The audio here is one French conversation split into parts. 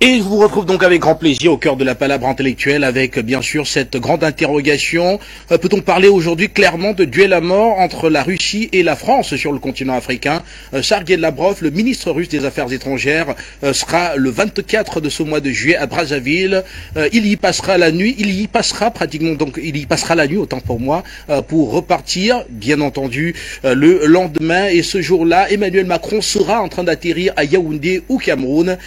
Et je vous retrouve donc avec grand plaisir au cœur de la palabre intellectuelle avec bien sûr cette grande interrogation. Peut-on parler aujourd'hui clairement de duel à mort entre la Russie et la France sur le continent africain? Sergueï Lavrov, le ministre russe des Affaires étrangères, sera le 24 de ce mois de juillet à Brazzaville. Il y passera la nuit, il y passera la nuit, autant pour moi, pour repartir, bien entendu, le lendemain. Et ce jour-là, Emmanuel Macron sera en train d'atterrir à Yaoundé au Cameroun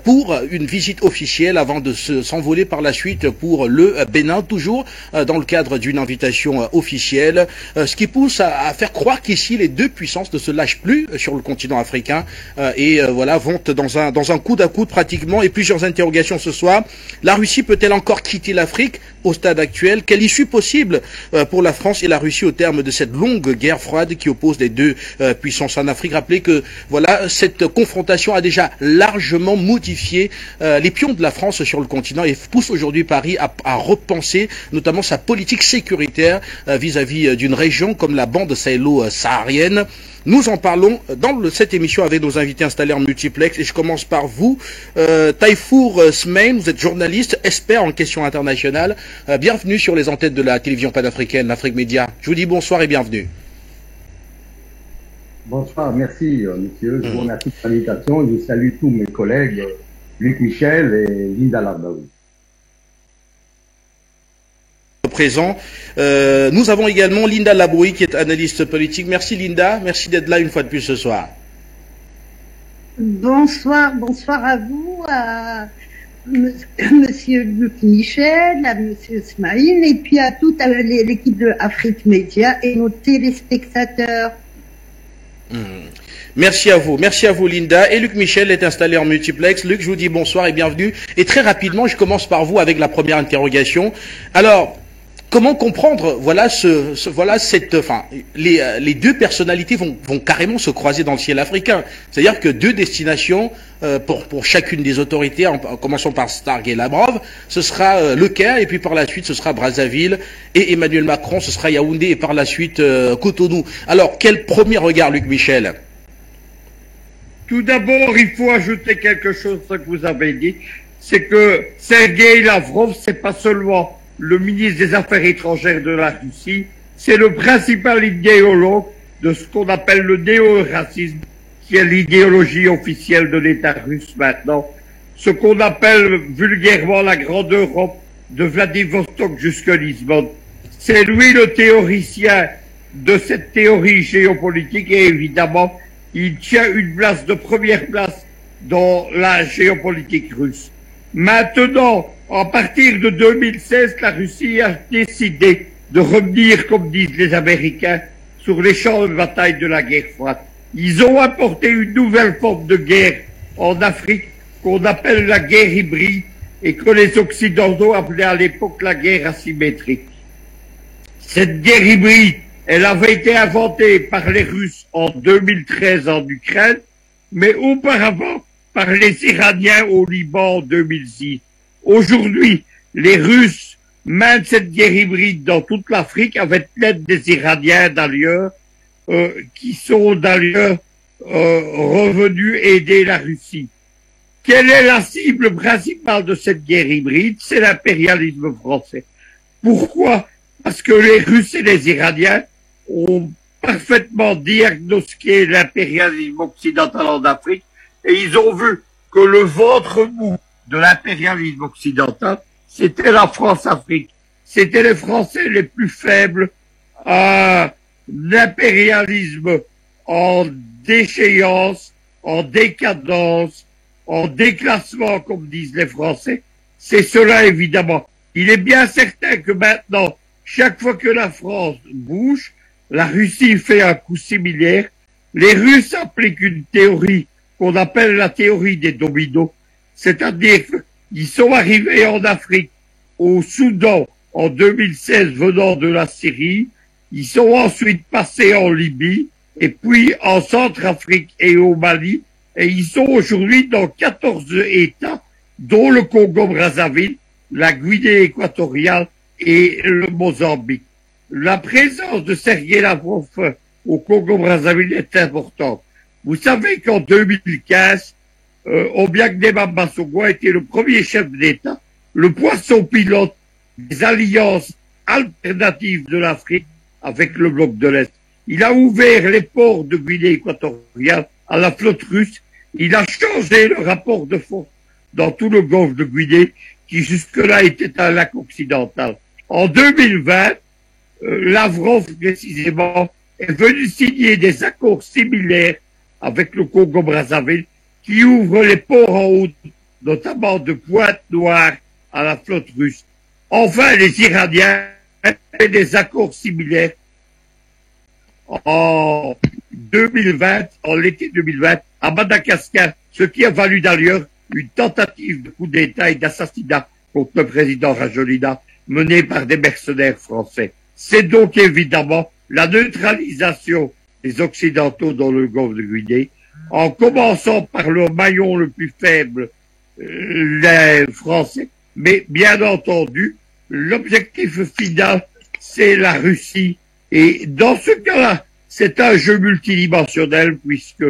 pour une visite officielle avant de s'envoler par la suite pour le Bénin, toujours dans le cadre d'une invitation officielle, ce qui pousse à faire croire qu'ici les deux puissances ne se lâchent plus sur le continent africain et voilà, vont dans un coude à coude pratiquement. Et plusieurs interrogations ce soir. La Russie peut-elle encore quitter l'Afrique au stade actuel? Quelle issue possible pour la France et la Russie au terme de cette longue guerre froide qui oppose les deux puissances en Afrique? Rappelez que voilà, cette confrontation a déjà largement modifié les pions de la France sur le continent et pousse aujourd'hui Paris à repenser notamment sa politique sécuritaire vis-à-vis d'une région comme la bande sahélo-saharienne. Nous en parlons dans cette émission avec nos invités installés en multiplex et je commence par vous, Tayfour Smain, vous êtes journaliste, expert en questions internationales. Bienvenue sur les antennes de la télévision panafricaine, l'Afrique Média. Je vous dis bonsoir et bienvenue. Bonsoir, merci monsieur, je vous remercie pour l'invitation, je salue tous mes collègues, Luc Michel et Linda Lardaoui. Présent. Nous avons également Linda Labrouille qui est analyste politique. Merci Linda, merci d'être là une fois de plus ce soir. Bonsoir à vous, à monsieur Luc Michel, à monsieur Smaïn et puis à toute l'équipe de Afrique Média et nos téléspectateurs. Merci à vous Linda. Et Luc Michel est installé en multiplex. Luc, je vous dis bonsoir et bienvenue. Et très rapidement, je commence par vous avec la première interrogation. Alors, comment comprendre, les deux personnalités vont carrément se croiser dans le ciel africain. C'est-à-dire que deux destinations pour chacune des autorités, en commençant par Sergueï Lavrov, ce sera Le Caire et puis par la suite ce sera Brazzaville et Emmanuel Macron, ce sera Yaoundé et par la suite Cotonou. Alors, quel premier regard, Luc Michel? Tout d'abord, il faut ajouter quelque chose à ce que vous avez dit, c'est que Sergueï Lavrov, c'est pas seulement le ministre des Affaires étrangères de la Russie, c'est le principal idéologue de ce qu'on appelle le néo-racisme, qui est l'idéologie officielle de l'État russe maintenant, ce qu'on appelle vulgairement la Grande Europe, de Vladivostok jusqu'à Lisbonne. C'est lui le théoricien de cette théorie géopolitique et évidemment, il tient une place de première place dans la géopolitique russe. Maintenant, à partir de 2016, la Russie a décidé de revenir, comme disent les Américains, sur les champs de bataille de la guerre froide. Ils ont apporté une nouvelle forme de guerre en Afrique qu'on appelle la guerre hybride et que les Occidentaux appelaient à l'époque la guerre asymétrique. Cette guerre hybride, elle avait été inventée par les Russes en 2013 en Ukraine, mais auparavant par les Iraniens au Liban en 2006. Aujourd'hui, les Russes mènent cette guerre hybride dans toute l'Afrique avec l'aide des Iraniens d'ailleurs, qui sont d'ailleurs revenus aider la Russie. Quelle est la cible principale de cette guerre hybride? C'est l'impérialisme français. Pourquoi? Parce que les Russes et les Iraniens ont parfaitement diagnostiqué l'impérialisme occidental en Afrique et ils ont vu que le ventre mou de l'impérialisme occidental, c'était la France-Afrique. C'était les Français les plus faibles à l'impérialisme en déchéance, en décadence, en déclassement, comme disent les Français. C'est cela, évidemment. Il est bien certain que maintenant, chaque fois que la France bouge, la Russie fait un coup similaire. Les Russes appliquent une théorie qu'on appelle la théorie des dominos. C'est-à-dire qu'ils sont arrivés en Afrique, au Soudan, en 2016, venant de la Syrie. Ils sont ensuite passés en Libye, et puis en Centrafrique et au Mali. Et ils sont aujourd'hui dans 14 États, dont le Congo-Brazzaville, la Guinée équatoriale et le Mozambique. La présence de Sergueï Lavrov au Congo-Brazzaville est importante. Vous savez qu'en 2015, Obiang-Nema Masongo a été le premier chef d'État, le poisson pilote des alliances alternatives de l'Afrique avec le bloc de l'Est. Il a ouvert les ports de Guinée équatoriale à la flotte russe. Il a changé le rapport de force dans tout le golfe de Guinée, qui jusque-là était un lac occidental. En 2020, Lavrov, précisément, est venu signer des accords similaires avec le Congo-Brazzaville, qui ouvrent les ports en haut, notamment de Pointe-Noire à la flotte russe. Enfin, les Iraniens ont fait des accords similaires en 2020, en l'été 2020, à Madagascar, ce qui a valu d'ailleurs une tentative de coup d'État et d'assassinat contre le président Rajolina, menée par des mercenaires français. C'est donc évidemment la neutralisation des Occidentaux dans le golfe de Guinée, en commençant par le maillon le plus faible, les Français, mais bien entendu, l'objectif final, c'est la Russie. Et dans ce cas-là, c'est un jeu multidimensionnel, puisque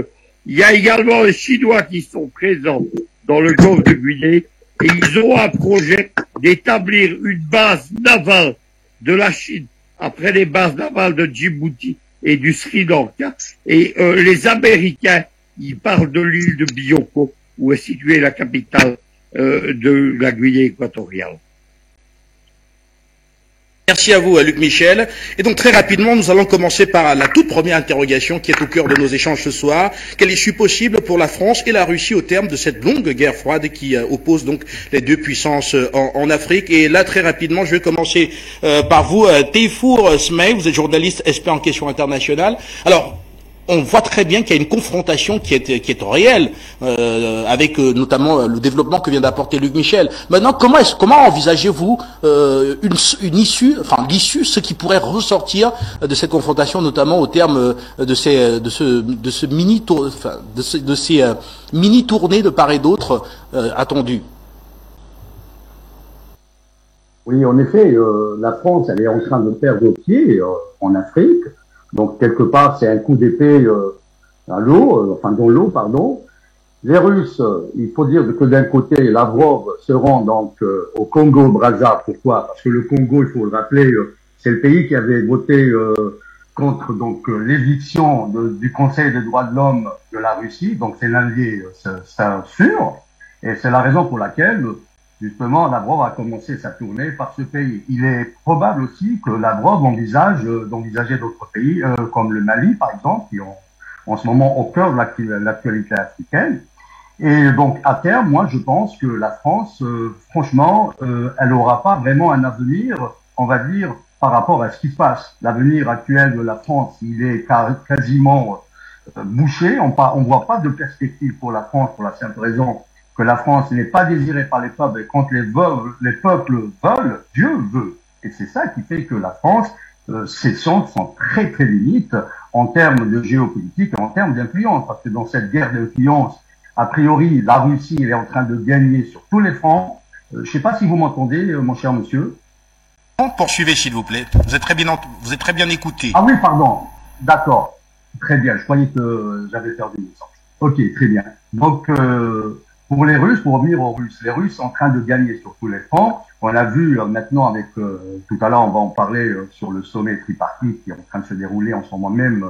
il y a également les Chinois qui sont présents dans le golfe de Guinée, et ils ont un projet d'établir une base navale de la Chine après les bases navales de Djibouti et du Sri Lanka. Et les Américains, ils parlent de l'île de Bioko, où est située la capitale de la Guinée équatoriale. Merci à vous, Luc Michel. Et donc très rapidement, nous allons commencer par la toute première interrogation qui est au cœur de nos échanges ce soir. Quelle issue possible pour la France et la Russie au terme de cette longue guerre froide qui oppose donc les deux puissances en Afrique? Et là, très rapidement, je vais commencer par vous, Teifour Smey. Vous êtes journaliste expert en questions internationales. Alors, on voit très bien qu'il y a une confrontation qui est réelle, avec notamment le développement que vient d'apporter Luc Michel. Maintenant, comment envisagez-vous une issue, enfin l'issue, ce qui pourrait ressortir de cette confrontation, notamment au terme de ces mini tournées de part et d'autre attendues? Oui, en effet, la France, elle est en train de perdre pied en Afrique. Donc, quelque part, c'est un coup d'épée dans l'eau. Les Russes, il faut dire que d'un côté, Lavrov se rend donc au Congo-Brazza. Pourquoi? Parce que le Congo, il faut le rappeler, c'est le pays qui avait voté contre donc l'éviction du Conseil des droits de l'homme de la Russie. Donc, c'est l'allié sûr. Et c'est la raison pour laquelle justement, Lavrov a commencé sa tournée par ce pays. Il est probable aussi que Lavrov d'envisager d'autres pays, comme le Mali, par exemple, qui ont en ce moment au cœur de l'actualité africaine. Et donc, à terme, moi, je pense que la France, franchement, elle n'aura pas vraiment un avenir, on va dire, par rapport à ce qui se passe. L'avenir actuel de la France, il est quasiment bouché. On voit pas de perspective pour la France, pour la simple raison que la France n'est pas désirée par les peuples, et quand les peuples veulent, Dieu veut. Et c'est ça qui fait que la France, ses chances sont très très limites en termes de géopolitique et en termes d'influence, parce que dans cette guerre d'influence, a priori, la Russie elle est en train de gagner sur tous les fronts. Je ne sais pas si vous m'entendez, mon cher monsieur. Poursuivez, s'il vous plaît. Vous êtes très bien écouté. Ah oui, pardon. D'accord. Très bien. Je croyais que j'avais perdu le sens. Ok, très bien. Donc, pour les Russes, pour revenir aux Russes, les Russes sont en train de gagner sur tous les fronts. On l'a vu maintenant avec, tout à l'heure, on va en parler sur le sommet tripartite qui est en train de se dérouler en ce moment même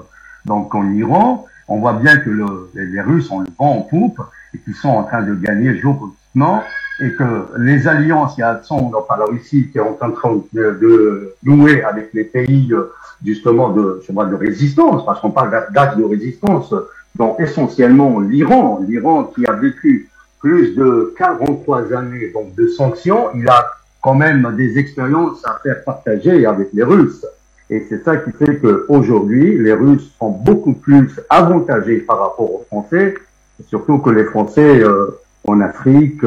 donc en Iran. On voit bien que les Russes ont le vent en poupe et qu'ils sont en train de gagner géopolitiquement et que les alliances qui sont dans la Russie qui est en train de nouer avec les pays justement de résistance, parce qu'on parle d'actes de résistance, dont essentiellement l'Iran qui a vécu plus de 43 années donc de sanctions, il a quand même des expériences à faire partager avec les Russes. Et c'est ça qui fait qu'aujourd'hui, les Russes sont beaucoup plus avantagés par rapport aux Français, surtout que les Français en Afrique,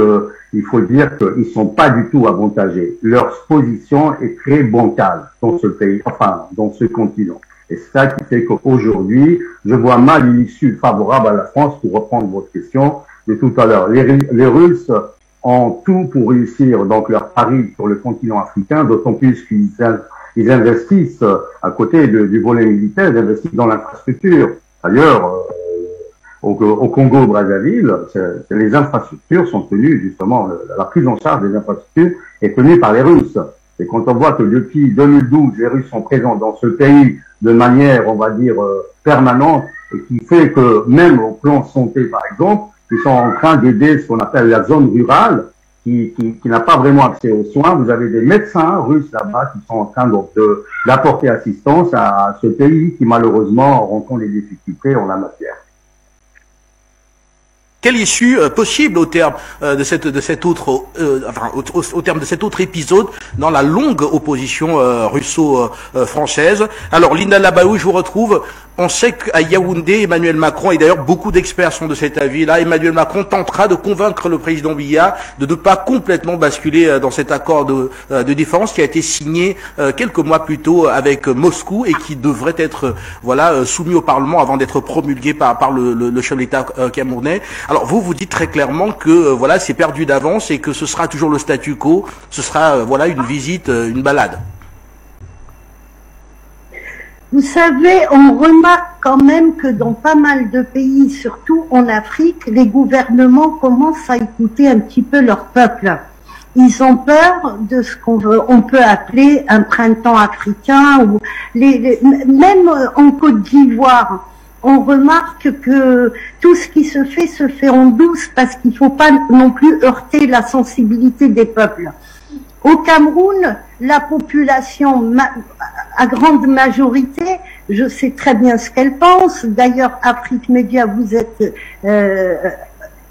il faut dire qu'ils sont pas du tout avantagés. Leur position est très bancale dans ce pays, enfin dans ce continent. Et c'est ça qui fait qu'aujourd'hui, je vois mal une issue favorable à la France, pour reprendre votre question de tout à l'heure. Les Russes ont tout pour réussir donc leur pari sur le continent africain, d'autant plus qu'ils investissent à côté du volet militaire, ils investissent dans l'infrastructure. D'ailleurs, au Congo-Brazzaville, les infrastructures sont tenues, justement, la prise en charge des infrastructures est tenue par les Russes. Et quand on voit que depuis 2012, les Russes sont présents dans ce pays de manière, on va dire, permanente, et qui fait que même au plan santé, par exemple, ils sont en train d'aider ce qu'on appelle la zone rurale, qui n'a pas vraiment accès aux soins. Vous avez des médecins russes là-bas qui sont en train d'apporter assistance à ce pays qui malheureusement rencontre des difficultés en la matière. Quelle issue possible au terme de cet autre, au terme de cet autre épisode dans la longue opposition russo-française. Alors Linda Labaou, je vous retrouve. On sait qu'à Yaoundé, Emmanuel Macron, et d'ailleurs beaucoup d'experts sont de cet avis-là, Emmanuel Macron tentera de convaincre le président Biya de ne pas complètement basculer dans cet accord de défense qui a été signé quelques mois plus tôt avec Moscou et qui devrait être soumis au Parlement avant d'être promulgué par le chef de l'État camerounais. Alors vous dites très clairement que c'est perdu d'avance et que ce sera toujours le statu quo, ce sera une visite, une balade. Vous savez, on remarque quand même que dans pas mal de pays, surtout en Afrique, les gouvernements commencent à écouter un petit peu leur peuple. Ils ont peur de ce on peut appeler un printemps africain ou même en Côte d'Ivoire. On remarque que tout ce qui se fait en douce parce qu'il ne faut pas non plus heurter la sensibilité des peuples. Au Cameroun, la population, à grande majorité, je sais très bien ce qu'elle pense. D'ailleurs, Afrique Média, vous êtes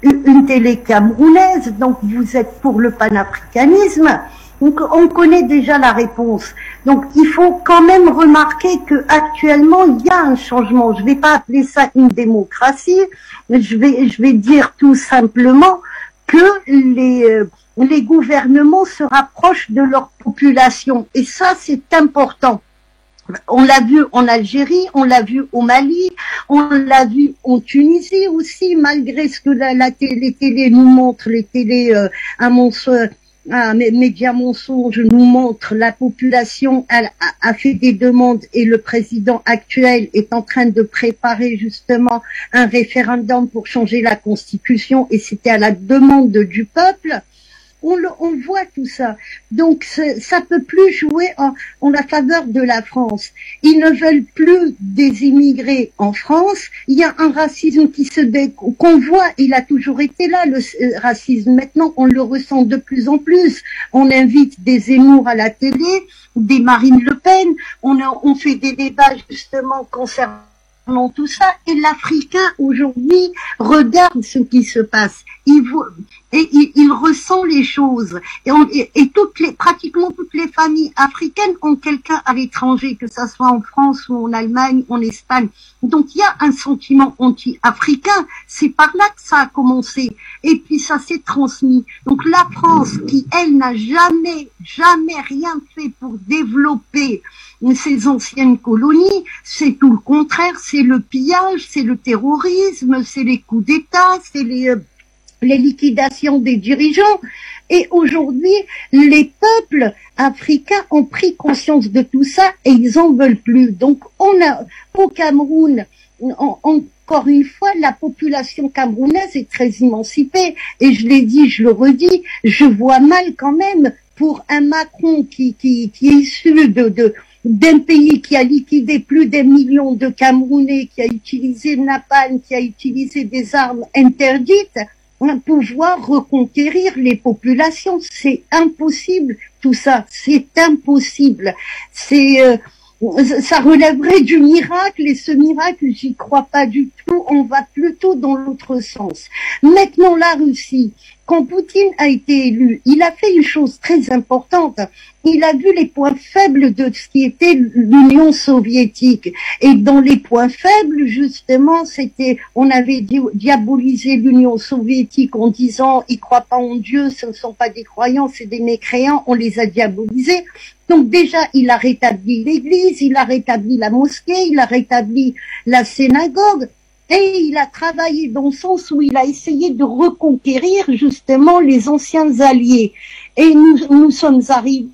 une télé camerounaise, donc vous êtes pour le panafricanisme. Donc, on connaît déjà la réponse. Donc, il faut quand même remarquer que actuellement, il y a un changement. Je vais pas appeler ça une démocratie, mais je vais dire tout simplement que les gouvernements se rapprochent de leur population. Et ça, c'est important. On l'a vu en Algérie, on l'a vu au Mali, on l'a vu en Tunisie aussi, malgré ce que les télés nous montrent, les télés médias mensonges nous montrent, la population a fait des demandes et le président actuel est en train de préparer justement un référendum pour changer la constitution et c'était à la demande du peuple. On voit tout ça. Donc, ça peut plus jouer en la faveur de la France. Ils ne veulent plus des immigrés en France. Il y a un racisme qu'on voit. Il a toujours été là, le racisme. Maintenant, on le ressent de plus en plus. On invite des Zemmour à la télé, des Marine Le Pen. On fait des débats, justement, concernant tout ça, et l'Africain aujourd'hui regarde ce qui se passe, il ressent les choses, et pratiquement toutes les familles africaines ont quelqu'un à l'étranger, que ça soit en France ou en Allemagne, en Espagne. Donc il y a un sentiment anti-africain, c'est par là que ça a commencé, et puis ça s'est transmis. Donc la France, qui elle n'a jamais rien fait pour développer ces anciennes colonies, c'est tout le contraire, c'est le pillage, c'est le terrorisme, c'est les coups d'État, c'est les liquidations des dirigeants. Et aujourd'hui, les peuples africains ont pris conscience de tout ça et ils en veulent plus. Donc au Cameroun, encore une fois, la population camerounaise est très émancipée. Et je l'ai dit, je le redis, je vois mal quand même pour un Macron qui est issu d'un pays qui a liquidé plus d'1 million de Camerounais, qui a utilisé le napalm, qui a utilisé des armes interdites, pouvoir reconquérir les populations. C'est impossible, tout ça. C'est impossible. Ça relèverait du miracle, et ce miracle, j'y crois pas du tout. On va plutôt dans l'autre sens. Maintenant, la Russie, quand Poutine a été élu, il a fait une chose très importante. Il a vu les points faibles de ce qui était l'Union soviétique. Et dans les points faibles, justement, on avait diabolisé l'Union soviétique en disant, ils croient pas en Dieu, ce ne sont pas des croyants, c'est des mécréants, on les a diabolisés. Donc déjà, il a rétabli l'église, il a rétabli la mosquée, il a rétabli la synagogue. Et il a travaillé dans le sens où il a essayé de reconquérir justement les anciens alliés. Et nous sommes arrivés.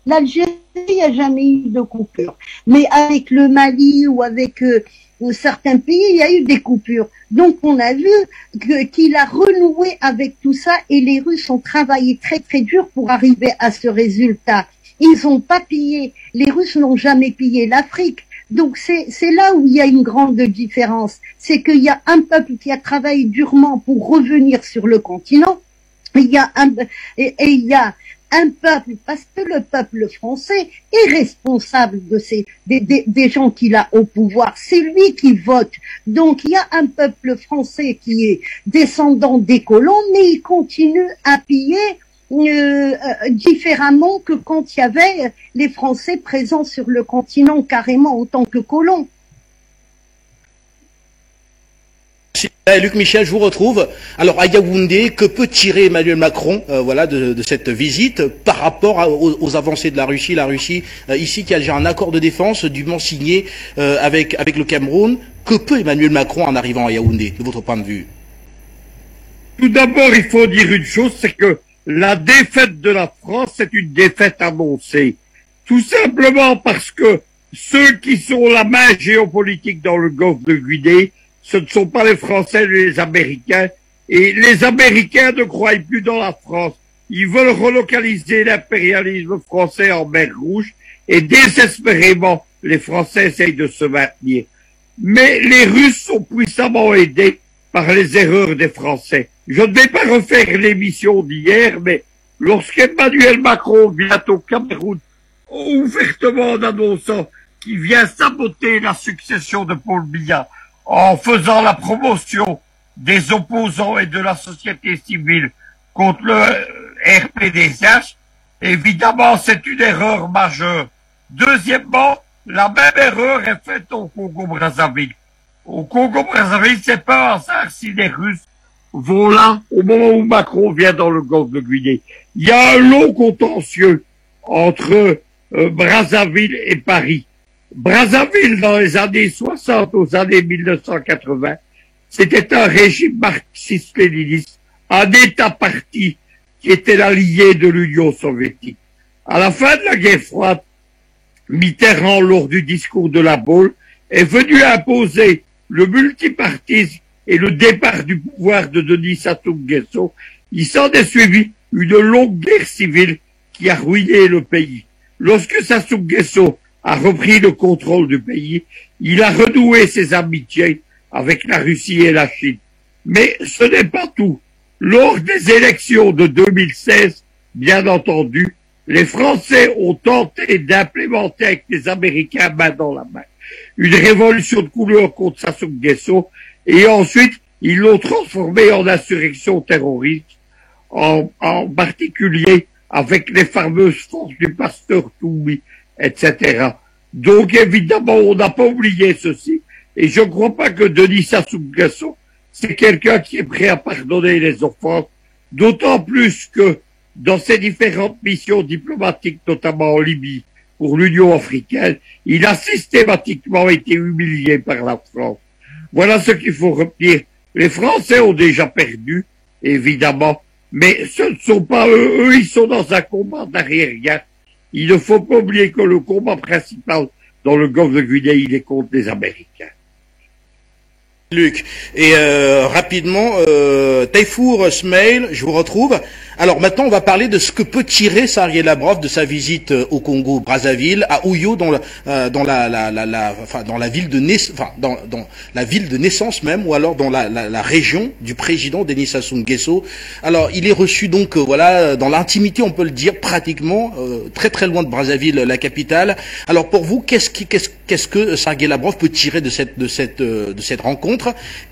L'Algérie n'a jamais eu de coupure. Mais avec le Mali ou avec certains pays, il y a eu des coupures. Donc on a vu qu'il a renoué avec tout ça et les Russes ont travaillé très très dur pour arriver à ce résultat. Ils n'ont pas pillé, les Russes n'ont jamais pillé l'Afrique. Donc c'est là où il y a une grande différence. C'est qu'il y a un peuple qui a travaillé durement pour revenir sur le continent. Il y a il y a un peuple, parce que le peuple français est responsable de des gens qu'il a au pouvoir. C'est lui qui vote. Donc il y a un peuple français qui est descendant des colons, mais il continue à piller différemment que quand il y avait les Français présents sur le continent carrément autant que colons. Luc Michel, je vous retrouve. Alors à Yaoundé, que peut tirer Emmanuel Macron voilà, de cette visite par rapport aux avancées de la Russie? La Russie, ici, qui a déjà un accord de défense dûment signé avec le Cameroun. Que peut Emmanuel Macron en arrivant à Yaoundé, de votre point de vue? Tout d'abord, il faut dire une chose, c'est que la défaite de la France, c'est une défaite annoncée. Tout simplement parce que ceux qui sont la main géopolitique dans le golfe de Guinée, ce ne sont pas les Français, les Américains. Et les Américains ne croient plus dans la France. Ils veulent relocaliser l'impérialisme français en mer Rouge et désespérément, les Français essayent de se maintenir. Mais les Russes sont puissamment aidés par les erreurs des Français. Je ne vais pas refaire l'émission d'hier, mais lorsqu'Emmanuel Macron vient au Cameroun, ouvertement en annonçant qu'il vient saboter la succession de Paul Biya, en faisant la promotion des opposants et de la société civile contre le RPDH, évidemment, c'est une erreur majeure. Deuxièmement, la même erreur est faite au Congo-Brazzaville. Au Congo-Brazzaville, c'est pas un hasard si les Russes vont là au moment où Macron vient dans le golfe de Guinée. Il y a un long contentieux entre Brazzaville et Paris. Brazzaville, dans les années 60 aux années 1980, c'était un régime marxiste-léniniste, un État-parti qui était l'allié de l'Union soviétique. À la fin de la guerre froide, Mitterrand, lors du discours de la Baule, est venu imposer le multipartisme et le départ du pouvoir de Denis Sassou Nguesso. Il s'en est suivi une longue guerre civile qui a ruiné le pays. Lorsque Sassou Nguesso a repris le contrôle du pays, il a renoué ses amitiés avec la Russie et la Chine. Mais ce n'est pas tout. Lors des élections de 2016, bien entendu, les Français ont tenté d'implémenter avec les Américains main dans la main une révolution de couleur contre Sassou Nguesso et ensuite ils l'ont transformé en insurrection terroriste, en particulier avec les fameuses forces du pasteur Toumi, etc. Donc évidemment, on n'a pas oublié ceci, et je ne crois pas que Denis Sassou Nguesso, c'est quelqu'un qui est prêt à pardonner les offenses, d'autant plus que dans ses différentes missions diplomatiques, notamment en Libye, pour l'Union africaine, il a systématiquement été humilié par la France. Voilà ce qu'il faut retenir. Les Français ont déjà perdu, évidemment, mais ce ne sont pas eux. Eux, ils sont dans un combat d'arrière-garde. Il ne faut pas oublier que le combat principal dans le golfe de Guinée, il est contre les Américains. Luc, et rapidement, Tayfour Smail, je vous retrouve. Alors maintenant, on va parler de ce que peut tirer Sergueï Lavrov de sa visite au Congo Brazzaville, à Oyo, dans la ville de naissance même, ou alors dans la région du président Denis Sassou Nguesso. Alors, il est reçu donc voilà dans l'intimité, on peut le dire, pratiquement très très loin de Brazzaville, la capitale. Alors pour vous, qu'est-ce que Sergueï Lavrov peut tirer de cette rencontre?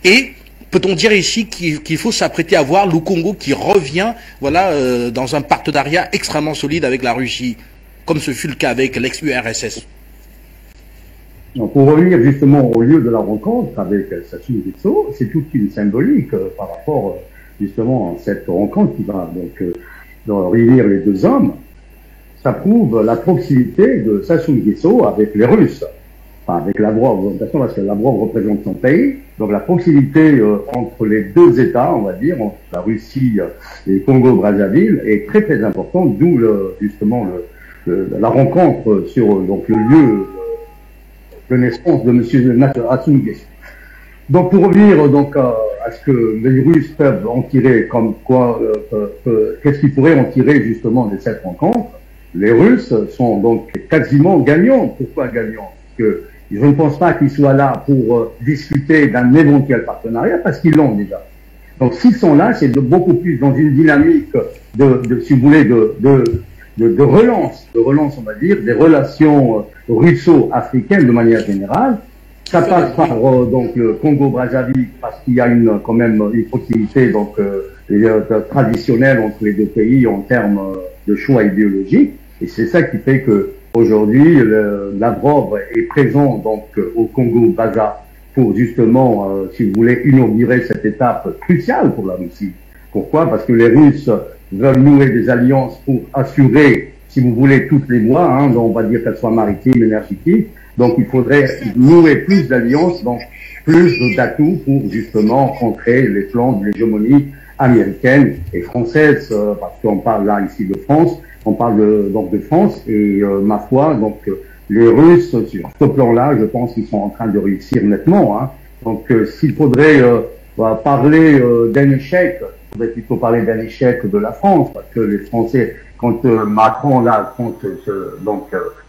Et peut-on dire ici qu'il faut s'apprêter à voir le Congo qui revient, voilà, dans un partenariat extrêmement solide avec la Russie, comme ce fut le cas avec l'ex-URSS? Pour revenir justement au lieu de la rencontre avec Sassou Nguesso, c'est toute une symbolique par rapport justement à cette rencontre qui va donc réunir les deux hommes. Ça prouve la proximité de Sassou Nguesso avec les Russes. Enfin, avec Lavrov, parce que Lavrov représente son pays, donc la proximité entre les deux États, on va dire, entre la Russie et le Congo-Brazzaville, est très très importante, d'où justement la rencontre sur donc le lieu de naissance de M. Assimi Goïta. Donc pour revenir donc à ce que les Russes peuvent en tirer comme quoi, qu'est-ce qu'ils pourraient en tirer justement de cette rencontre? Les Russes sont donc quasiment gagnants. Pourquoi gagnants? Parce que je ne pense pas qu'ils soient là pour discuter d'un éventuel partenariat, parce qu'ils l'ont déjà. Donc s'ils sont là, c'est beaucoup plus dans une dynamique si vous voulez, de relance, on va dire, des relations russo-africaines de manière générale. Ça passe par donc le Congo-Brazzaville, parce qu'il y a quand même une proximité donc traditionnelle entre les deux pays en termes de choix idéologiques. Et c'est ça qui fait que aujourd'hui Lavrov est présent donc au Congo-Brazza pour justement, si vous voulez, inaugurer cette étape cruciale pour la Russie. Pourquoi? Parce que les Russes veulent nouer des alliances pour assurer, si vous voulez, toutes les voies, hein, donc on va dire qu'elles soient maritimes, énergétiques. Donc il faudrait nouer plus d'alliances, donc plus d'atouts pour justement contrer les plans de l'hégémonie américaine et française, parce qu'on parle là ici de France, on parle donc de France et ma foi, donc les Russes sur ce plan-là, je pense qu'ils sont en train de réussir nettement. Hein. Donc s'il faudrait parler d'un échec, il faudrait plutôt parler d'un échec de la France, parce que les Français, quand Macron là compte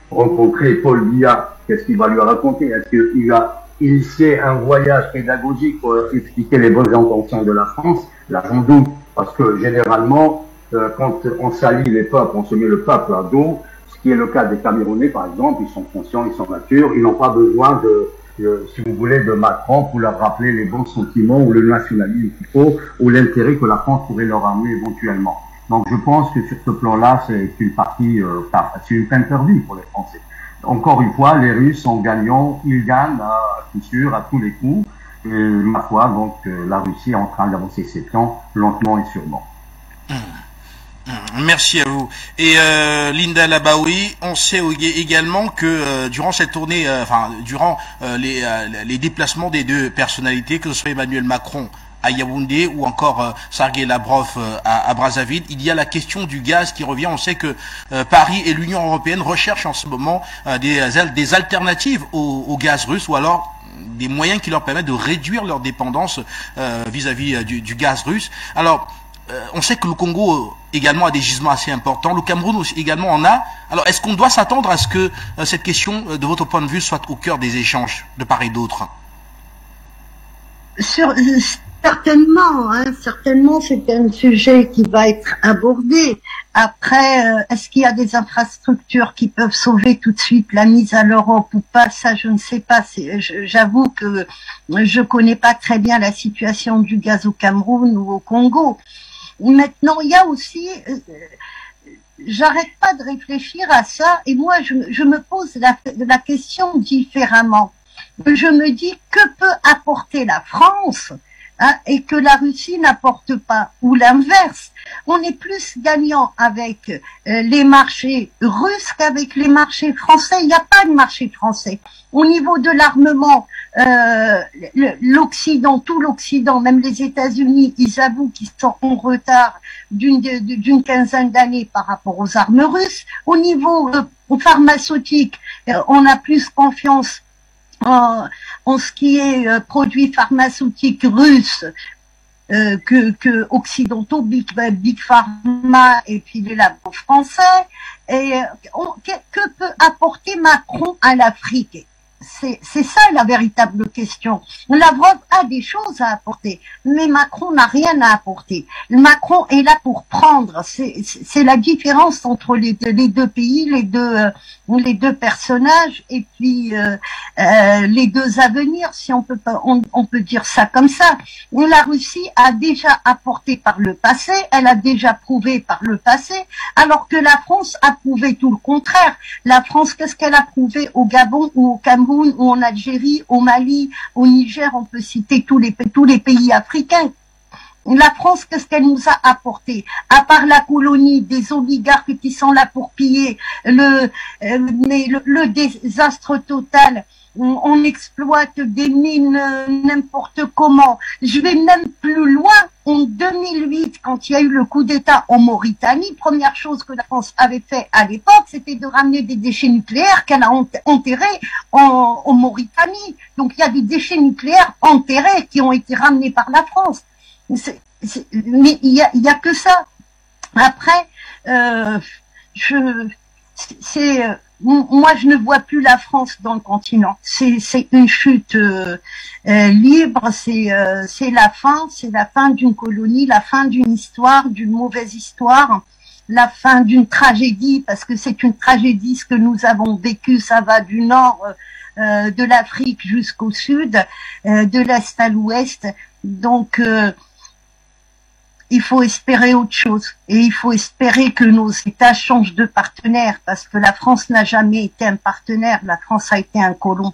rencontrer Paul Biya, qu'est-ce qu'il va lui raconter? Est-ce qu'il a initié un voyage pédagogique pour expliquer les bonnes intentions de la France? Là, j'en doute, parce que généralement, quand on salit les peuples, on se met le peuple à dos, ce qui est le cas des Camerounais, par exemple, ils sont conscients, ils sont matures, ils n'ont pas besoin si vous voulez, de Macron pour leur rappeler les bons sentiments ou le nationalisme qu'il faut, ou l'intérêt que la France pourrait leur amener éventuellement. Donc je pense que sur ce plan-là, c'est une partie, c'est une peine perdue pour les Français. Encore une fois, les Russes sont gagnants, ils gagnent à coup sûr, à tous les coups. Et ma foi, donc la Russie est en train d'avancer ses plans lentement et sûrement. Merci à vous. Et Linda Labaoui, on sait également que durant cette tournée, durant les déplacements des deux personnalités, que ce soit Emmanuel Macron à Yaoundé ou encore Sergei Lavrov à Brazzaville, il y a la question du gaz qui revient. On sait que Paris et l'Union européenne recherchent en ce moment des alternatives au gaz russe, ou alors des moyens qui leur permettent de réduire leur dépendance vis-à-vis du gaz russe. Alors, on sait que le Congo également a des gisements assez importants, le Cameroun aussi également en a. Alors, est-ce qu'on doit s'attendre à ce que cette question, de votre point de vue, soit au cœur des échanges de part et d'autre? Certainement, certainement, c'est un sujet qui va être abordé. Après, est-ce qu'il y a des infrastructures qui peuvent sauver tout de suite la mise à l'Europe ou pas? Ça, je ne sais pas. J'avoue que je connais pas très bien la situation du gaz au Cameroun ou au Congo. Maintenant, il y a aussi, j'arrête pas de réfléchir à ça, et moi, je me pose la question différemment. Je me dis, que peut apporter la France et que la Russie n'apporte pas, ou l'inverse. On est plus gagnant avec les marchés russes qu'avec les marchés français. Il n'y a pas de marché français. Au niveau de l'armement, l'Occident, tout l'Occident, même les États-Unis, ils avouent qu'ils sont en retard d'une quinzaine d'années par rapport aux armes russes. Au niveau pharmaceutique, on a plus confiance en ce qui est produits pharmaceutiques russes que occidentaux, Big Pharma et puis les labos français. Et que peut apporter Macron à l'Afrique? C'est ça la véritable question. Lavrov a des choses à apporter, mais Macron n'a rien à apporter. Macron est là pour prendre. C'est la différence entre les deux pays, les deux personnages et puis les deux avenirs, si on peut dire ça comme ça. La Russie a déjà apporté par le passé, elle a déjà prouvé par le passé, alors que la France a prouvé tout le contraire. La France, qu'est-ce qu'elle a prouvé au Gabon ou au Cameroun ou en Algérie, au Mali, au Niger? On peut citer tous les pays africains. la France, qu'est-ce qu'elle nous a apporté? À part la colonie, des oligarques qui sont là pour piller, le désastre total. On exploite des mines n'importe comment. Je vais même plus loin. En 2008, quand il y a eu le coup d'État en Mauritanie, première chose que la France avait fait à l'époque, c'était de ramener des déchets nucléaires qu'elle a enterrés en Mauritanie. Donc il y a des déchets nucléaires enterrés qui ont été ramenés par la France. Mais il y a que ça. Après, moi, je ne vois plus la France dans le continent. C'est une chute libre. C'est la fin d'une colonie, la fin d'une histoire, d'une mauvaise histoire, la fin d'une tragédie, parce que c'est une tragédie ce que nous avons vécu. Ça va du nord de l'Afrique jusqu'au sud, de l'est à l'ouest. Donc il faut espérer autre chose. Et il faut espérer que nos États changent de partenaire, parce que la France n'a jamais été un partenaire, la France a été un colon.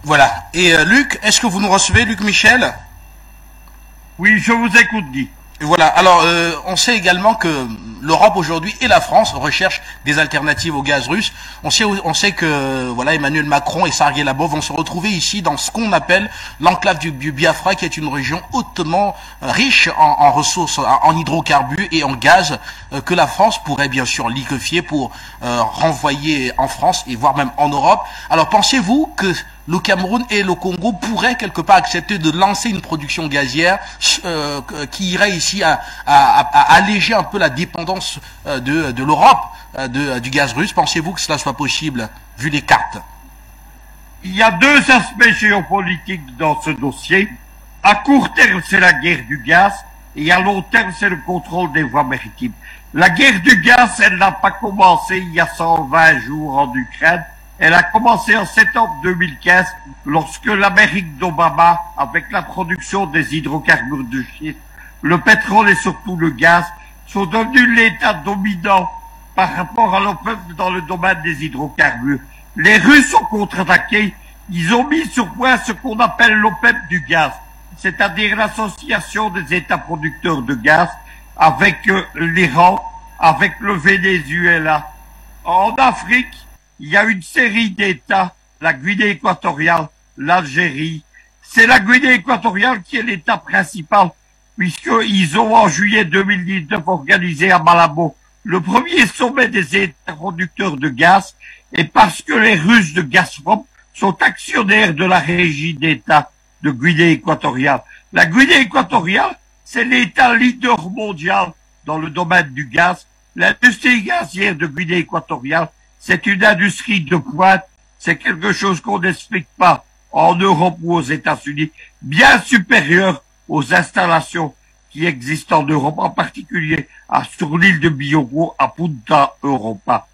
Voilà. Et Luc, est-ce que vous nous recevez, Luc Michel? Oui, je vous écoute, Guy. Et voilà. Alors, on sait également que l'Europe aujourd'hui et la France recherchent des alternatives au gaz russe. On sait que voilà, Emmanuel Macron et Sergueï Lavrov vont se retrouver ici dans ce qu'on appelle l'enclave du Biafra, qui est une région hautement riche en ressources, en hydrocarbures et en gaz, que la France pourrait bien sûr liquéfier pour renvoyer en France et voire même en Europe. Alors, pensez-vous que le Cameroun et le Congo pourraient quelque part accepter de lancer une production gazière qui irait ici à alléger un peu la dépendance de l'Europe du gaz russe? Pensez-vous que cela soit possible, vu les cartes? Il y a deux aspects géopolitiques dans ce dossier. À court terme, c'est la guerre du gaz, et à long terme, c'est le contrôle des voies maritimes. La guerre du gaz, elle n'a pas commencé il y a 120 jours en Ukraine. Elle a commencé en septembre 2015, lorsque l'Amérique d'Obama, avec la production des hydrocarbures de schiste, le pétrole et surtout le gaz, sont devenus l'État dominant par rapport à l'OPEP dans le domaine des hydrocarbures. Les Russes ont contre-attaqué, ils ont mis sur point ce qu'on appelle l'OPEP du gaz, c'est-à-dire l'association des États producteurs de gaz avec l'Iran, avec le Venezuela. En Afrique, il y a une série d'États, la Guinée équatoriale, l'Algérie. C'est la Guinée équatoriale qui est l'État principal, puisqu'ils ont en juillet 2019 organisé à Malabo le premier sommet des États producteurs de gaz, et parce que les Russes de Gazprom sont actionnaires de la régie d'État de Guinée équatoriale. La Guinée équatoriale, c'est l'État leader mondial dans le domaine du gaz. L'industrie gazière de Guinée équatoriale, c'est une industrie de pointe, c'est quelque chose qu'on n'explique pas en Europe ou aux États-Unis, bien supérieur aux installations qui existent en Europe, en particulier sur l'île de Bioko, à Punta Europa.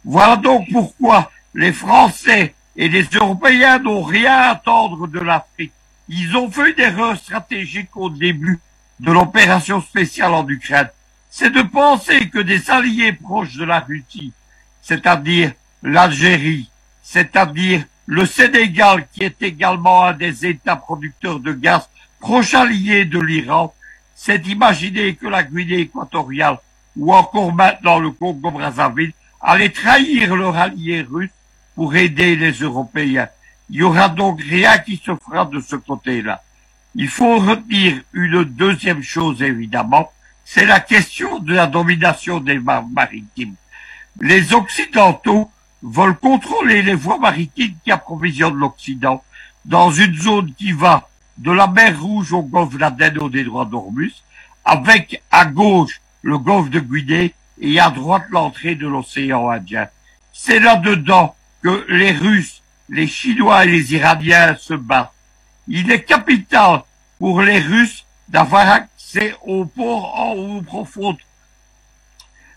Voilà donc pourquoi les Français et les Européens n'ont rien à attendre de l'Afrique. Ils ont fait une erreur stratégique au début de l'opération spéciale en Ukraine. C'est de penser que des alliés proches de la Russie, c'est-à-dire l'Algérie, c'est-à-dire le Sénégal, qui est également un des États producteurs de gaz, proche allié de l'Iran, c'est d'imaginer que la Guinée équatoriale, ou encore maintenant le Congo-Brazzaville, allaient trahir leur allié russe pour aider les Européens. Il y aura donc rien qui se fera de ce côté-là. Il faut retenir une deuxième chose, évidemment, c'est la question de la domination des mers maritimes. Les Occidentaux veulent contrôler les voies maritimes qui approvisionnent l'Occident dans une zone qui va de la mer Rouge au golfe d'Aden au détroit d'Ormuz, avec à gauche le golfe de Guinée et à droite l'entrée de l'océan Indien. C'est là-dedans que les Russes, les Chinois et les Iraniens se battent. Il est capital pour les Russes d'avoir accès aux ports en eau profonde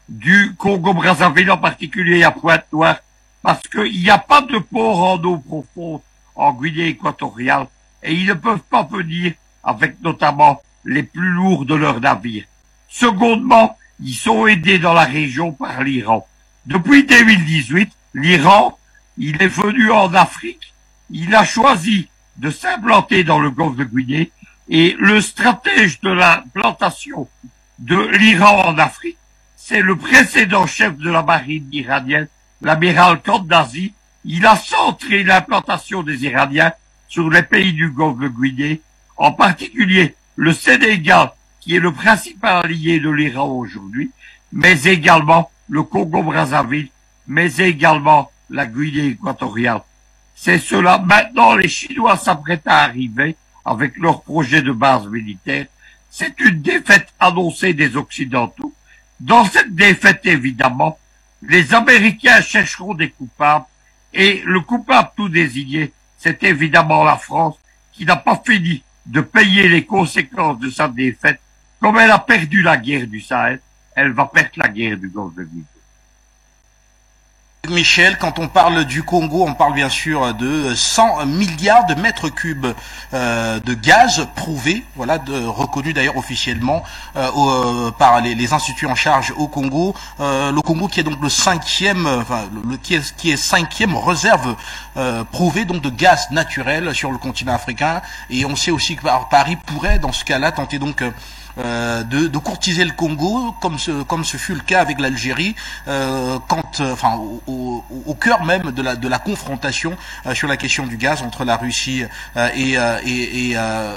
du Congo-Brazzaville, en particulier à Pointe-Noire, parce qu'il n'y a pas de port en eau profonde en Guinée équatoriale, et ils ne peuvent pas venir avec notamment les plus lourds de leurs navires. Secondement, ils sont aidés dans la région par l'Iran. Depuis 2018, l'Iran, il est venu en Afrique, il a choisi de s'implanter dans le golfe de Guinée Et le stratège de l'implantation de l'Iran en Afrique, c'est le précédent chef de la marine iranienne, l'amiral Kandasi. Il a centré l'implantation des Iraniens sur les pays du Golfe de Guinée, en particulier le Sénégal, qui est le principal allié de l'Iran aujourd'hui, mais également le Congo-Brazzaville, mais également la Guinée équatoriale. C'est cela. Maintenant, les Chinois s'apprêtent à arriver avec leur projet de base militaire. C'est une défaite annoncée des Occidentaux. Dans cette défaite, évidemment, les Américains chercheront des coupables, et le coupable tout désigné, c'est évidemment la France, qui n'a pas fini de payer les conséquences de sa défaite. Comme elle a perdu la guerre du Sahel, elle va perdre la guerre du Golfe de Guinée. Michel, quand on parle du Congo, on parle bien sûr de 100 milliards de mètres cubes de gaz prouvé, voilà, reconnu d'ailleurs officiellement par les instituts en charge au Congo. Le Congo qui est donc le cinquième, qui est cinquième réserve prouvée donc de gaz naturel sur le continent africain. Et on sait aussi que Paris pourrait dans ce cas-là tenter donc de courtiser le Congo, comme ce fut le cas avec l'Algérie, au cœur même de la confrontation sur la question du gaz entre la Russie et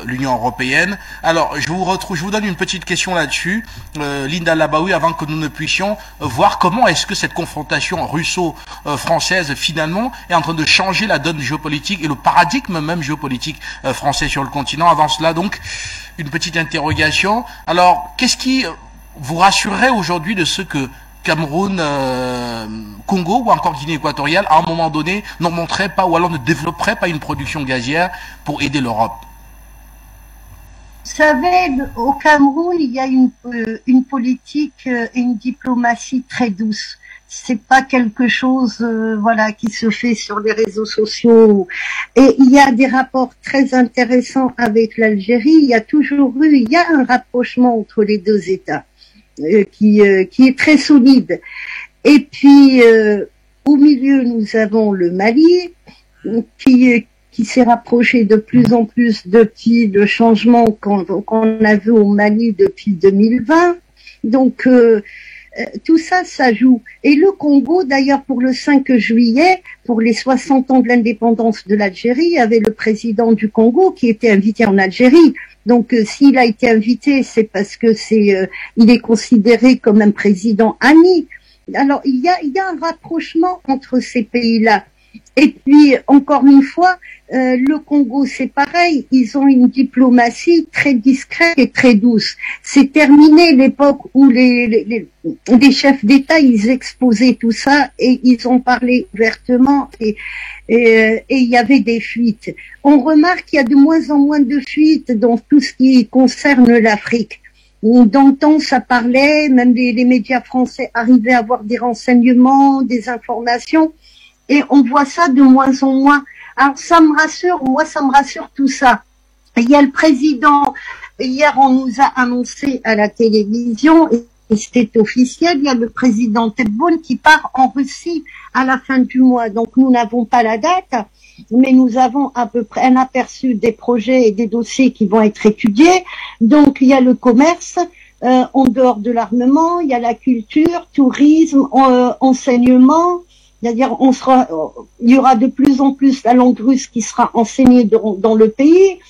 l'Union européenne. Alors, je vous donne une petite question là-dessus, Linda Labaoui, avant que nous ne puissions voir comment est-ce que cette confrontation russo-française finalement est en train de changer la donne géopolitique et le paradigme même géopolitique français sur le continent. Avant cela, donc, une petite interrogation. Alors, qu'est-ce qui vous rassurerait aujourd'hui de ce que Cameroun, Congo ou encore Guinée équatoriale, à un moment donné, n'en montrerait pas ou alors ne développerait pas une production gazière pour aider l'Europe? Vous savez, au Cameroun, il y a une politique et une diplomatie très douce. C'est pas quelque chose, qui se fait sur les réseaux sociaux. Et il y a des rapports très intéressants avec l'Algérie. Il y a un rapprochement entre les deux États qui est très solide. Et puis au milieu, nous avons le Mali qui s'est rapproché de plus en plus depuis le changement qu'on a vu au Mali depuis 2020. Donc tout ça, ça joue. Et le Congo, d'ailleurs, pour le 5 juillet, pour les 60 ans de l'indépendance de l'Algérie, il y avait le président du Congo qui était invité en Algérie. Donc, s'il a été invité, c'est parce que il est considéré comme un président ami. Alors, il y a un rapprochement entre ces pays-là. Et puis, encore une fois, le Congo, c'est pareil. Ils ont une diplomatie très discrète et très douce. C'est terminé l'époque où les chefs d'État, ils exposaient tout ça et ils ont parlé ouvertement et il y avait des fuites. On remarque qu'il y a de moins en moins de fuites dans tout ce qui concerne l'Afrique. Dans le temps, ça parlait, même les médias français arrivaient à avoir des renseignements, des informations. Et on voit ça de moins en moins. Alors ça me rassure tout ça. Il y a le président, hier on nous a annoncé à la télévision, et c'est officiel, il y a le président Tebboune qui part en Russie à la fin du mois. Donc nous n'avons pas la date, mais nous avons à peu près un aperçu des projets et des dossiers qui vont être étudiés. Donc il y a le commerce, en dehors de l'armement, il y a la culture, tourisme, enseignement. C'est-à-dire, il y aura de plus en plus la langue russe qui sera enseignée dans le pays.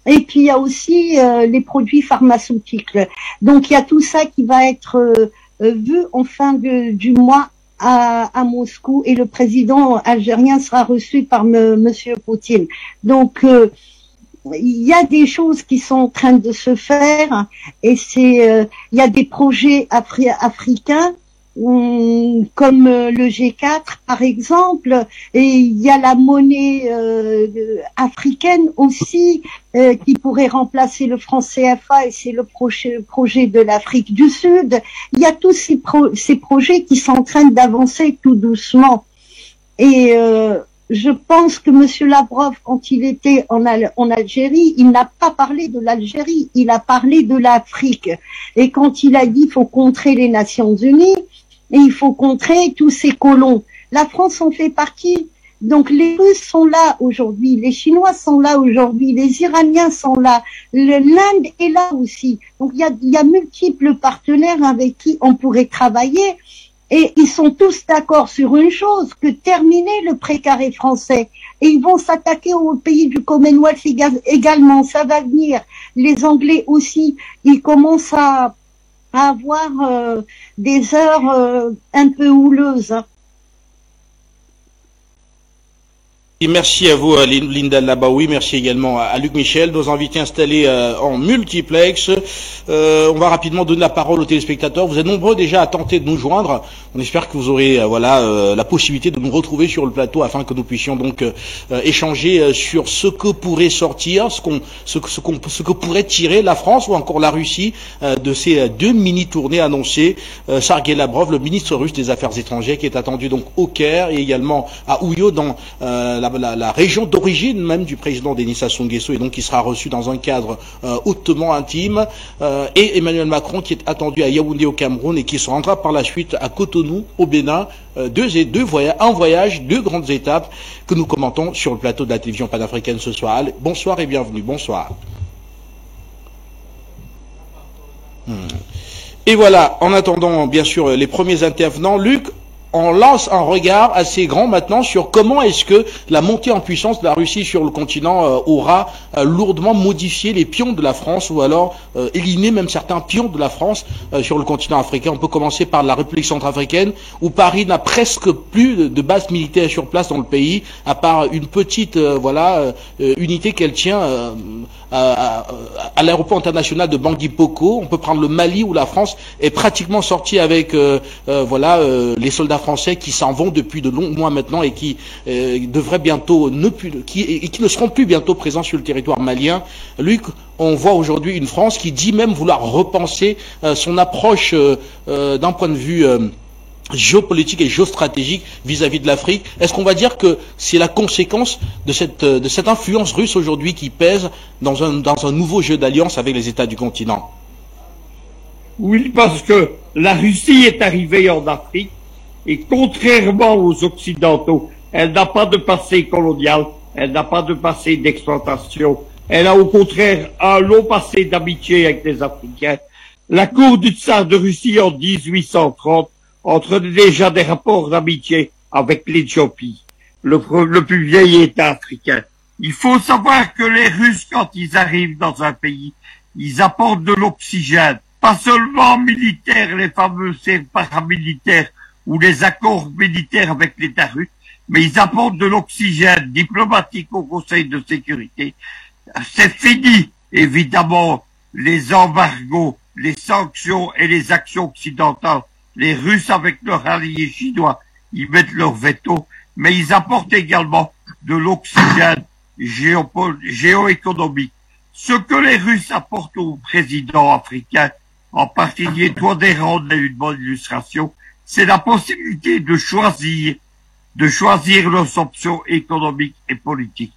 Et puis, il y a aussi les produits pharmaceutiques. Donc, il y a tout ça qui va être vu en fin du mois à Moscou. Et le président algérien sera reçu par Monsieur Poutine. Donc, il y a des choses qui sont en train de se faire. Et il y a des projets africains. Comme le G4 par exemple, et il y a la monnaie africaine aussi qui pourrait remplacer le franc CFA, et c'est le projet de l'Afrique du Sud. Il y a tous ces projets qui sont en train d'avancer tout doucement. Et je pense que Monsieur Lavrov, quand il était en Algérie, il n'a pas parlé de l'Algérie, il a parlé de l'Afrique. Et quand il a dit qu'il faut contrer les Nations Unies, et il faut contrer tous ces colons. La France en fait partie. Donc les Russes sont là aujourd'hui, les Chinois sont là aujourd'hui, les Iraniens sont là, l'Inde est là aussi. Donc il y a multiples partenaires avec qui on pourrait travailler et ils sont tous d'accord sur une chose, que terminer le précaré français. Et ils vont s'attaquer aux pays du Commonwealth également, ça va venir. Les Anglais aussi, ils commencent à avoir des heures un peu houleuses. Hein. Et merci à vous, Linda Labaoui. Merci également à Luc Michel, nos invités installés en multiplex. On va rapidement donner la parole aux téléspectateurs. Vous êtes nombreux déjà à tenter de nous joindre. On espère que vous aurez la possibilité de nous retrouver sur le plateau afin que nous puissions donc échanger sur ce que pourrait sortir, ce que pourrait tirer la France ou encore la Russie de ces deux mini-tournées annoncées. Sergei Lavrov, le ministre russe des Affaires étrangères, qui est attendu donc au Caire et également à Ouyo dans la région d'origine même du président Denis Sassou Nguesso, et donc qui sera reçu dans un cadre hautement intime, et Emmanuel Macron qui est attendu à Yaoundé au Cameroun et qui se rendra par la suite à Cotonou au Bénin. Un voyage, deux grandes étapes que nous commentons sur le plateau de la télévision panafricaine ce soir. Allez, bonsoir et bienvenue. Bonsoir. Et voilà, en attendant bien sûr les premiers intervenants, Luc, on lance un regard assez grand maintenant sur comment est-ce que la montée en puissance de la Russie sur le continent aura lourdement modifié les pions de la France, ou alors éliminé même certains pions de la France sur le continent africain. On peut commencer par la République centrafricaine, où Paris n'a presque plus de base militaire sur place dans le pays, à part une petite unité qu'elle tient à l'aéroport international de Bangui Poko. On peut prendre le Mali, où la France est pratiquement sortie avec les soldats français qui s'en vont depuis de longs mois maintenant et qui devraient bientôt qui ne seront plus bientôt présents sur le territoire malien. Luc, on voit aujourd'hui une France qui dit même vouloir repenser son approche d'un point de vue géopolitique et géostratégique vis-à-vis de l'Afrique. Est-ce qu'on va dire que c'est la conséquence de cette influence russe aujourd'hui qui pèse dans un nouveau jeu d'alliance avec les États du continent? Oui, parce que la Russie est arrivée en Afrique et contrairement aux Occidentaux, elle n'a pas de passé colonial, elle n'a pas de passé d'exploitation, elle a au contraire un long passé d'amitié avec les Africains. La cour du tsar de Russie en 1830 entraînait déjà des rapports d'amitié avec l'Éthiopie, le plus vieil État africain. Il faut savoir que les Russes, quand ils arrivent dans un pays, ils apportent de l'oxygène, pas seulement militaire, les fameux paramilitaires ou les accords militaires avec l'État russe, mais ils apportent de l'oxygène diplomatique au Conseil de sécurité. C'est fini, évidemment, les embargos, les sanctions et les actions occidentales. Les Russes, avec leurs alliés chinois, ils mettent leur veto, mais ils apportent également de l'oxygène géoéconomique. Ce que les Russes apportent aux présidents africains, en particulier Touadéra en est une bonne illustration, c'est la possibilité de choisir leurs options économiques et politiques.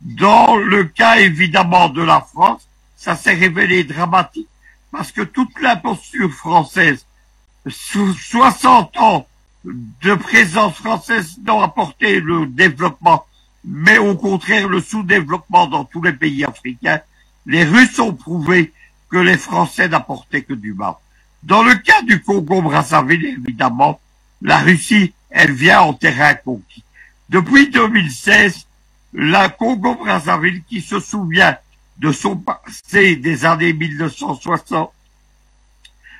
Dans le cas évidemment de la France, ça s'est révélé dramatique, parce que toute la posture française, sous 60 ans de présence française n'ont apporté le développement, mais au contraire le sous-développement dans tous les pays africains. Les Russes ont prouvé que les Français n'apportaient que du mal. Dans le cas du Congo-Brazzaville, évidemment, la Russie, elle vient en terrain conquis. Depuis 2016, la Congo-Brazzaville, qui se souvient de son passé des années 1960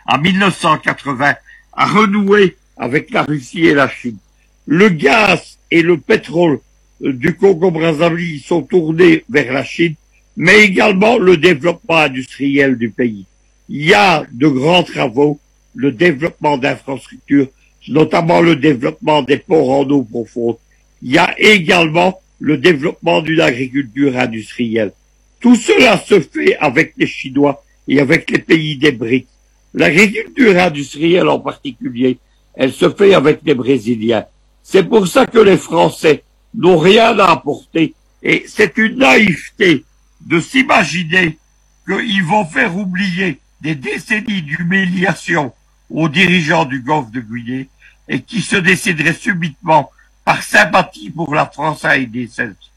à 1980, a renoué avec la Russie et la Chine. Le gaz et le pétrole du Congo-Brazzaville sont tournés vers la Chine, mais également le développement industriel du pays. Il y a de grands travaux, le développement d'infrastructures, notamment le développement des ports en eau profonde. Il y a également le développement d'une agriculture industrielle. Tout cela se fait avec les Chinois et avec les pays des BRICS. L'agriculture industrielle en particulier, elle se fait avec les Brésiliens. C'est pour ça que les Français n'ont rien à apporter. Et c'est une naïveté de s'imaginer qu'ils vont faire oublier des décennies d'humiliation aux dirigeants du Golfe de Guinée et qui se décideraient subitement par sympathie pour la France, a aidé celle-ci.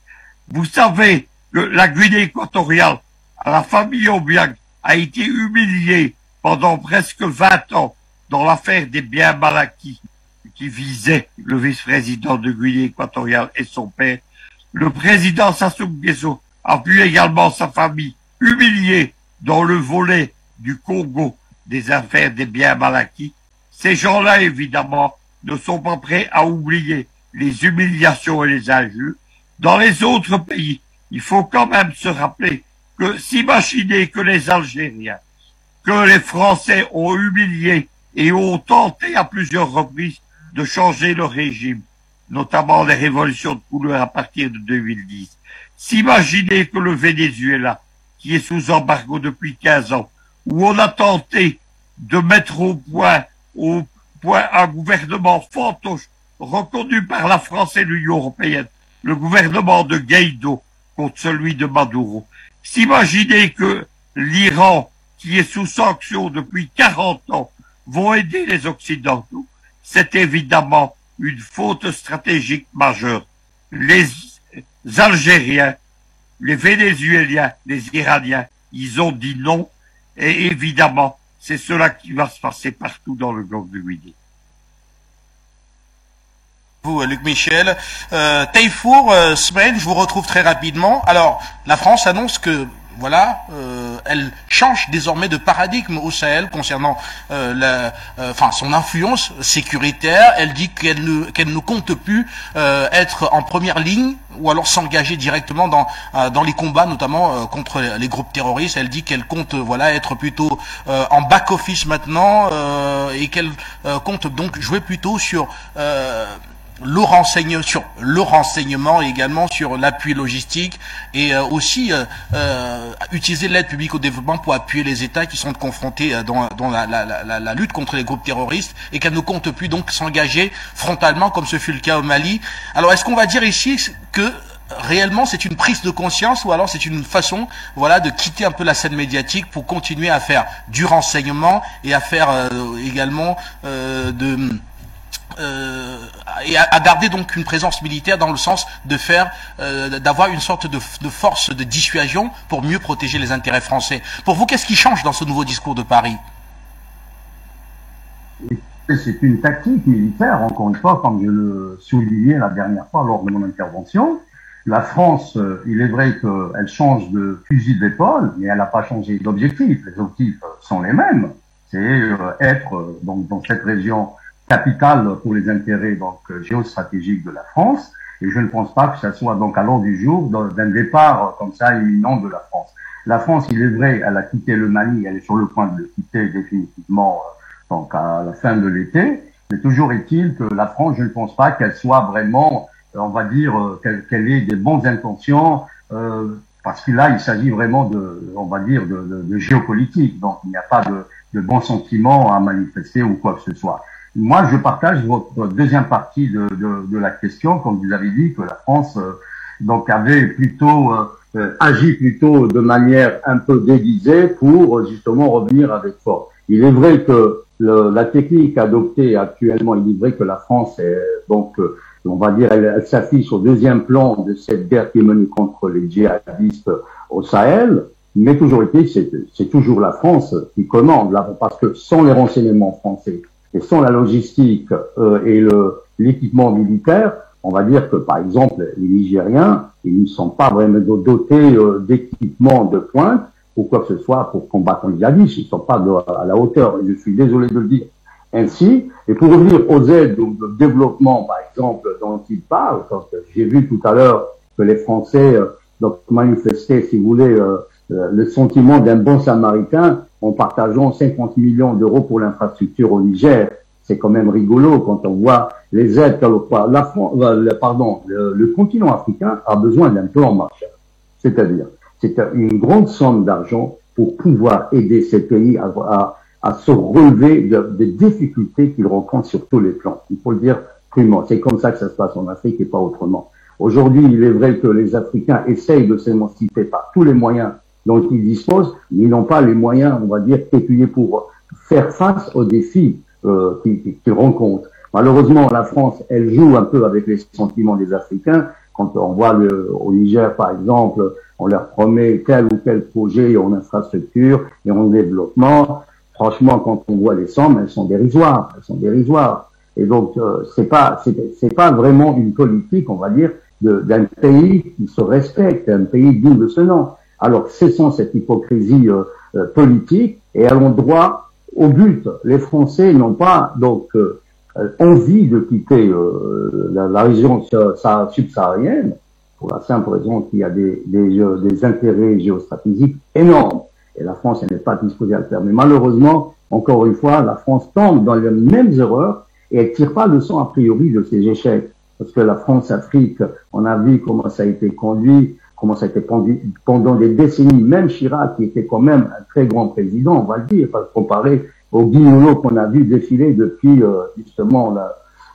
Vous savez que la Guinée équatoriale, la famille Obiang, a été humiliée pendant presque 20 ans dans l'affaire des biens mal acquis qui visait le vice-président de Guinée équatoriale et son père. Le président Sassou Nguesso a vu également sa famille humiliée dans le volet du Congo des affaires des biens mal acquis. Ces gens-là, évidemment, ne sont pas prêts à oublier les humiliations et les injures. Dans les autres pays, il faut quand même se rappeler que s'imaginer que les Algériens, que les Français ont humilié et ont tenté à plusieurs reprises de changer le régime, notamment les révolutions de couleur à partir de 2010. S'imaginer que le Venezuela, qui est sous embargo depuis 15 ans, où on a tenté de mettre au point un gouvernement fantoche reconnu par la France et l'Union européenne, le gouvernement de Guaido contre celui de Maduro. S'imaginer que l'Iran, qui est sous sanctions depuis 40 ans, vont aider les Occidentaux, c'est évidemment une faute stratégique majeure. Les Algériens, les Vénézuéliens, les Iraniens, ils ont dit non, et évidemment, c'est cela qui va se passer partout dans le golfe de Guinée. Vous, Luc Michel. Taifour, Smaïn, je vous retrouve très rapidement. Alors, la France annonce que, voilà, elle change désormais de paradigme au Sahel concernant son influence sécuritaire. Elle dit qu'elle ne compte plus être en première ligne ou alors s'engager directement dans les combats, notamment contre les groupes terroristes. Elle dit qu'elle compte être plutôt en back office maintenant et qu'elle compte donc jouer plutôt sur le renseignement et également sur l'appui logistique et aussi utiliser l'aide publique au développement pour appuyer les États qui sont confrontés dans la lutte contre les groupes terroristes et qu'elle ne compte plus donc s'engager frontalement comme ce fut le cas au Mali. Alors est-ce qu'on va dire ici que réellement c'est une prise de conscience ou alors c'est une façon de quitter un peu la scène médiatique pour continuer à faire du renseignement et à faire également et à garder donc une présence militaire dans le sens de d'avoir une sorte de force de dissuasion pour mieux protéger les intérêts français. Pour vous, qu'est-ce qui change dans ce nouveau discours de Paris? C'est une tactique militaire, encore une fois, comme je le soulignais la dernière fois lors de mon intervention. La France, il est vrai qu'elle change de fusil d'épaule, mais elle n'a pas changé d'objectif. Les objectifs sont les mêmes. C'est être donc dans cette région capitale pour les intérêts géostratégiques de la France, et je ne pense pas que ça soit donc à l'ordre du jour d'un départ comme ça imminent de la France. La France, il est vrai, elle a quitté le Mali, elle est sur le point de le quitter définitivement donc à la fin de l'été, mais toujours est-il que la France, je ne pense pas qu'elle soit vraiment, on va dire, qu'elle ait des bonnes intentions, parce que là, il s'agit vraiment de géopolitique, donc il n'y a pas de bons sentiments à manifester ou quoi que ce soit. Moi, je partage votre deuxième partie de la question, comme vous avez dit que la France avait plutôt agi plutôt de manière un peu déguisée pour justement revenir avec force. Il est vrai que la technique adoptée actuellement, il est vrai que la France est on va dire, elle s'affiche au deuxième plan de cette guerre qui est menée contre les djihadistes au Sahel. Mais toujours c'est toujours la France qui commande là, parce que sans les renseignements français et sans la logistique et l'équipement militaire, on va dire que par exemple les Nigériens, ils ne sont pas vraiment dotés d'équipement de pointe ou quoi que ce soit pour combattre les djihadistes. Ils ne sont pas à la hauteur. Et je suis désolé de le dire ainsi. Et pour revenir aux aides au développement, par exemple, dont il parle, parce que j'ai vu tout à l'heure que les Français manifestaient, si vous voulez, le sentiment d'un bon samaritain en partageant 50 millions d'euros pour l'infrastructure au Niger. C'est quand même rigolo quand on voit les aides que le continent africain a besoin d'un plan Marshall. C'est-à-dire, c'est une grande somme d'argent pour pouvoir aider ces pays à se relever des difficultés qu'ils rencontrent sur tous les plans. Il faut le dire crûment. C'est comme ça que ça se passe en Afrique et pas autrement. Aujourd'hui, il est vrai que les Africains essayent de s'émanciper par tous les moyens dont ils disposent, mais ils n'ont pas les moyens, on va dire, pécuniaires pour faire face aux défis qu'ils rencontrent. Malheureusement, la France, elle joue un peu avec les sentiments des Africains. Quand on voit au Niger, par exemple, on leur promet tel ou tel projet en infrastructure et en développement. Franchement, quand on voit les sommes, elles sont dérisoires. Elles sont dérisoires. Et donc, c'est pas vraiment une politique, on va dire, d'un pays qui se respecte, un pays digne de ce nom. Alors, cessons cette hypocrisie politique et allons droit au but. Les Français n'ont pas donc envie de quitter la région subsaharienne pour la simple raison qu'il y a des intérêts géostratégiques énormes. Et la France n'est pas disposée à le faire. Mais malheureusement, encore une fois, la France tombe dans les mêmes erreurs et elle tire pas leçon a priori de ses échecs. Parce que la France-Afrique, on a vu comment ça a été conduit, comment ça a été conduit pendant des décennies. Même Chirac, qui était quand même un très grand président, on va le dire, comparé au guignolo qu'on a vu défiler depuis justement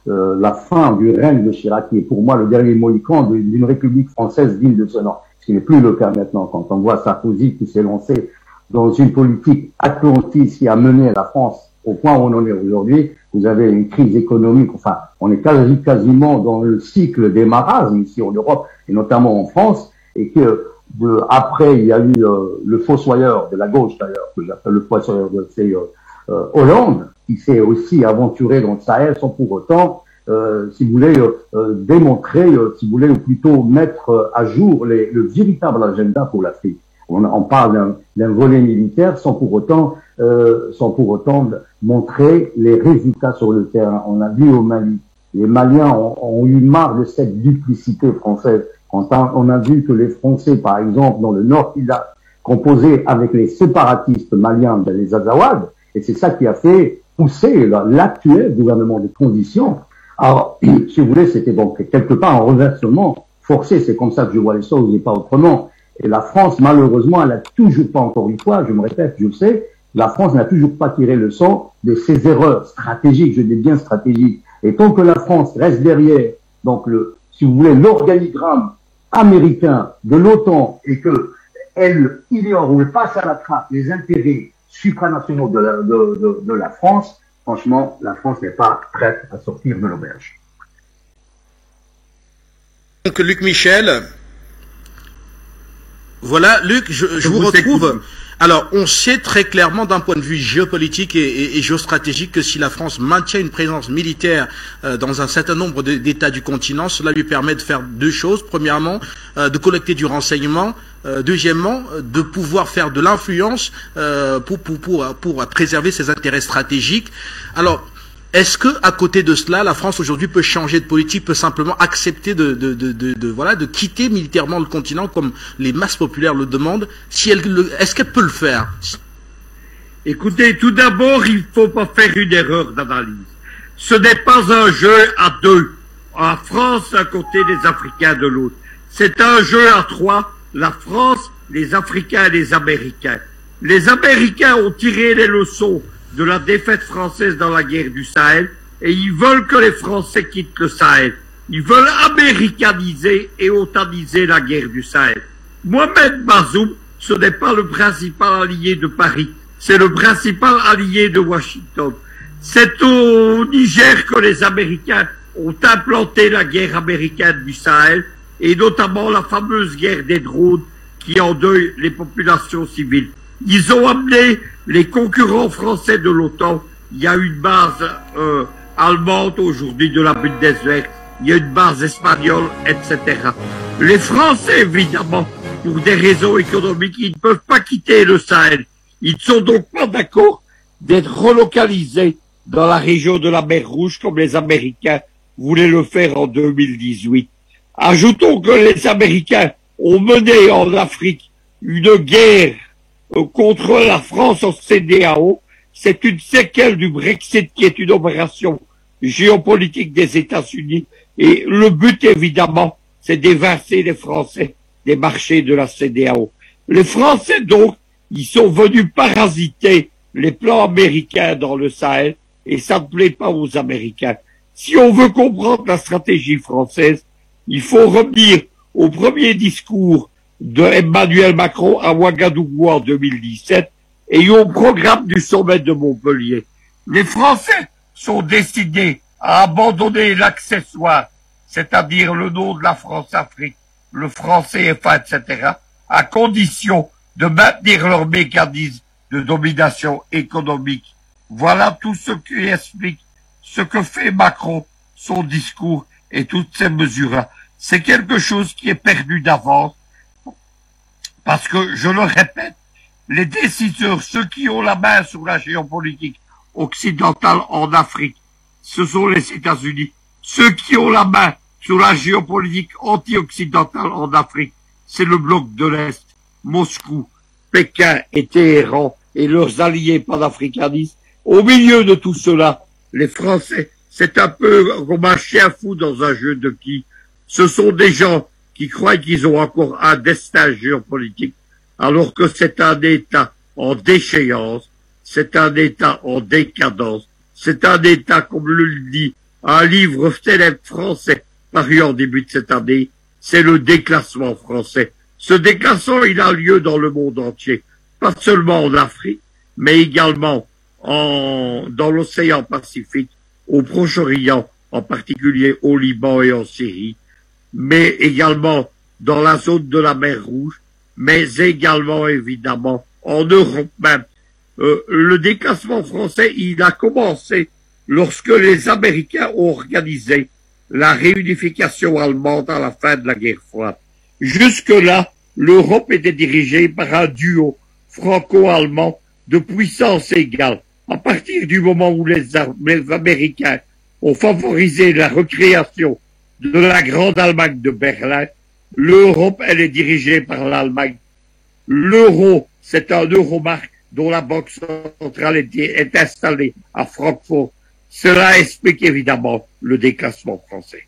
la fin du règne de Chirac, qui est pour moi le dernier mohican d'une République française digne de ce nom. Ce qui n'est plus le cas maintenant, quand on voit Sarkozy qui s'est lancé dans une politique atlantiste qui a mené la France au point où on en est aujourd'hui. Vous avez une crise économique, enfin, on est quasiment dans le cycle des marasmes ici en Europe, et notamment en France, et que après, il y a eu le fossoyeur de la gauche d'ailleurs, que j'appelle le fossoyeur de Hollande, qui s'est aussi aventuré dans le Sahel sans pour autant, si vous voulez, démontrer, si vous voulez, ou plutôt mettre à jour le véritable agenda pour l'Afrique. On parle d'un volet militaire sans pour autant montrer les résultats sur le terrain. On a vu au Mali, les Maliens ont eu marre de cette duplicité française. On a vu que les Français, par exemple, dans le Nord Kivu, composaient avec les séparatistes maliens, les Azawad, et c'est ça qui a fait pousser l'actuel gouvernement de transition. Alors, si vous voulez, c'était donc quelque part un reversement forcé. C'est comme ça que je vois les choses et pas autrement. Et la France, malheureusement, elle n'a toujours pas, encore une fois, je me répète, je le sais, la France n'a toujours pas tiré le son de ses erreurs stratégiques, je dis bien stratégiques. Et tant que la France reste derrière, donc si vous voulez, l'organigramme américain de l'OTAN et que elle ignore ou elle passe à la trappe les intérêts supranationaux de la France, franchement, la France n'est pas prête à sortir de l'auberge. Donc, Luc Michel. Voilà, Luc, je vous retrouve. Alors, on sait très clairement d'un point de vue géopolitique et géostratégique que si la France maintient une présence militaire dans un certain nombre d'États du continent, cela lui permet de faire deux choses. Premièrement, de collecter du renseignement. Deuxièmement, de pouvoir faire de l'influence pour préserver ses intérêts stratégiques. Alors, est-ce que, à côté de cela, la France aujourd'hui peut changer de politique, peut simplement accepter de quitter militairement le continent comme les masses populaires le demandent? Est-ce qu'elle peut le faire? Écoutez, tout d'abord, il ne faut pas faire une erreur d'analyse. Ce n'est pas un jeu à deux. La France d'un côté, les Africains de l'autre. C'est un jeu à trois. La France, les Africains et les Américains. Les Américains ont tiré les leçons de la défaite française dans la guerre du Sahel, et ils veulent que les Français quittent le Sahel. Ils veulent américaniser et otaniser la guerre du Sahel. Mohamed Bazoum, ce n'est pas le principal allié de Paris, c'est le principal allié de Washington. C'est au Niger que les Américains ont implanté la guerre américaine du Sahel, et notamment la fameuse guerre des drones qui endeuille les populations civiles. Ils ont amené les concurrents français de l'OTAN. Il y a une base allemande aujourd'hui de la Bundeswehr, il y a une base espagnole, etc. Les Français, évidemment, pour des raisons économiques, ils ne peuvent pas quitter le Sahel. Ils ne sont donc pas d'accord d'être relocalisés dans la région de la mer Rouge comme les Américains voulaient le faire en 2018. Ajoutons que les Américains ont mené en Afrique une guerre contre la France en CEDEAO. C'est une séquelle du Brexit qui est une opération géopolitique des États-Unis. Et le but, évidemment, c'est d'évincer les Français des marchés de la CEDEAO. Les Français, donc, ils sont venus parasiter les plans américains dans le Sahel et ça ne plaît pas aux Américains. Si on veut comprendre la stratégie française, il faut revenir au premier discours de Emmanuel Macron à Ouagadougou en 2017 et au programme du sommet de Montpellier. Les Français sont décidés à abandonner l'accessoire, c'est-à-dire le nom de la France-Afrique, le franc CFA, etc., à condition de maintenir leur mécanisme de domination économique. Voilà tout ce qui explique ce que fait Macron, son discours et toutes ces mesures-là. C'est quelque chose qui est perdu d'avance, parce que, je le répète, les décideurs, ceux qui ont la main sur la géopolitique occidentale en Afrique, ce sont les États-Unis. Ceux qui ont la main sur la géopolitique anti-occidentale en Afrique, c'est le bloc de l'Est, Moscou, Pékin et Téhéran et leurs alliés panafricanistes. Au milieu de tout cela, les Français, c'est un peu comme un chien fou dans un jeu de qui. Ce sont des gens qui croient qu'ils ont encore un destin géopolitique, alors que c'est un État en déchéance, c'est un État en décadence, c'est un État, comme le dit un livre célèbre français paru en début de cette année, c'est le déclassement français. Ce déclassement, il a lieu dans le monde entier, pas seulement en Afrique, mais également dans l'océan Pacifique, au Proche-Orient, en particulier au Liban et en Syrie, mais également dans la zone de la mer Rouge, mais également, évidemment, en Europe même. Le déclassement français, il a commencé lorsque les Américains ont organisé la réunification allemande à la fin de la guerre froide. Jusque-là, l'Europe était dirigée par un duo franco-allemand de puissance égale. À partir du moment où les Américains ont favorisé la recréation de la grande Allemagne de Berlin, l'Europe, elle est dirigée par l'Allemagne. L'euro, c'est un euromarque dont la banque centrale est installée à Francfort. Cela explique évidemment le déclassement français.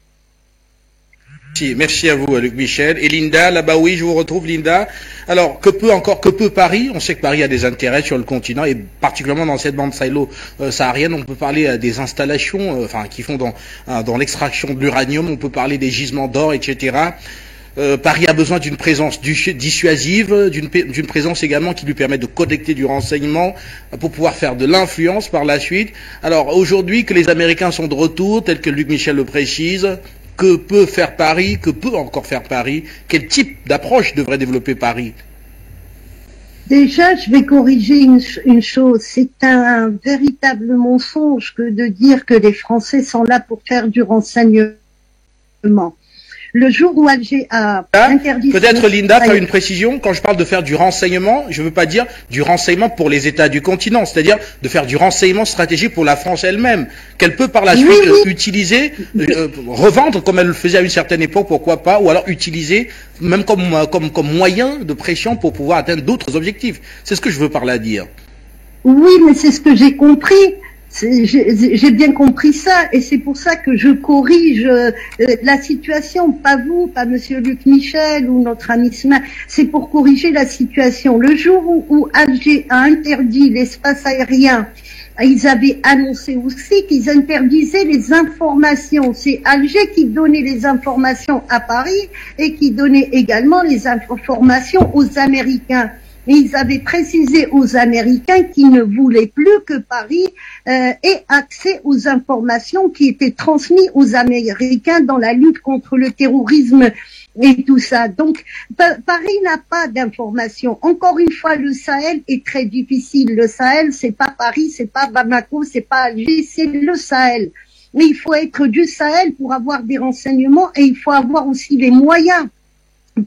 Merci à vous, Luc Michel. Et Linda, là-bas, oui, je vous retrouve, Linda. Alors, que peut Paris? On sait que Paris a des intérêts sur le continent, et particulièrement dans cette bande saharienne. On peut parler des installations, qui font dans l'extraction de l'uranium. On peut parler des gisements d'or, etc. Paris a besoin d'une présence dissuasive, d'une présence également qui lui permet de collecter du renseignement pour pouvoir faire de l'influence par la suite. Alors, aujourd'hui, que les Américains sont de retour, tel que Luc Michel le précise, que peut faire Paris, que peut encore faire Paris, quel type d'approche devrait développer Paris? Déjà, je vais corriger une chose. C'est un véritable mensonge que de dire que les Français sont là pour faire du renseignement. Le jour où Alger a interdit... Peut-être, Linda, faire une précision. Quand je parle de faire du renseignement, je ne veux pas dire du renseignement pour les États du continent, c'est-à-dire de faire du renseignement stratégique pour la France elle-même, qu'elle peut par la suite utiliser, revendre comme elle le faisait à une certaine époque, pourquoi pas, ou alors utiliser même comme moyen de pression pour pouvoir atteindre d'autres objectifs. C'est ce que je veux par là dire. Oui, mais c'est ce que j'ai compris. J'ai bien compris ça, et c'est pour ça que je corrige la situation, pas vous, pas Monsieur Luc Michel ou notre ami Sma, c'est pour corriger la situation. Le jour où Alger a interdit l'espace aérien, ils avaient annoncé aussi qu'ils interdisaient les informations. C'est Alger qui donnait les informations à Paris et qui donnait également les informations aux Américains. Et ils avaient précisé aux Américains qu'ils ne voulaient plus que Paris ait accès aux informations qui étaient transmises aux Américains dans la lutte contre le terrorisme et tout ça. Donc, Paris n'a pas d'informations. Encore une fois, le Sahel est très difficile. Le Sahel, c'est pas Paris, c'est pas Bamako, c'est pas Alger, c'est le Sahel. Mais il faut être du Sahel pour avoir des renseignements, et il faut avoir aussi les moyens.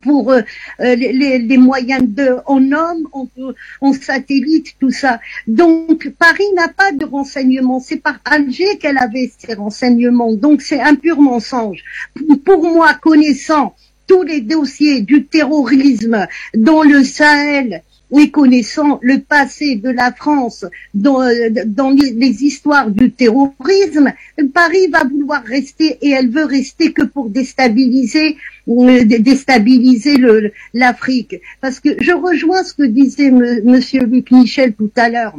Pour les moyens en hommes, en satellite, tout ça. Donc, Paris n'a pas de renseignements. C'est par Alger qu'elle avait ces renseignements. Donc, c'est un pur mensonge. Pour moi, connaissant tous les dossiers du terrorisme dans le Sahel, et connaissant le passé de la France dans les histoires du terrorisme, Paris va vouloir rester, et elle veut rester que pour déstabiliser l'Afrique. Parce que je rejoins ce que disait Monsieur Luc Michel tout à l'heure.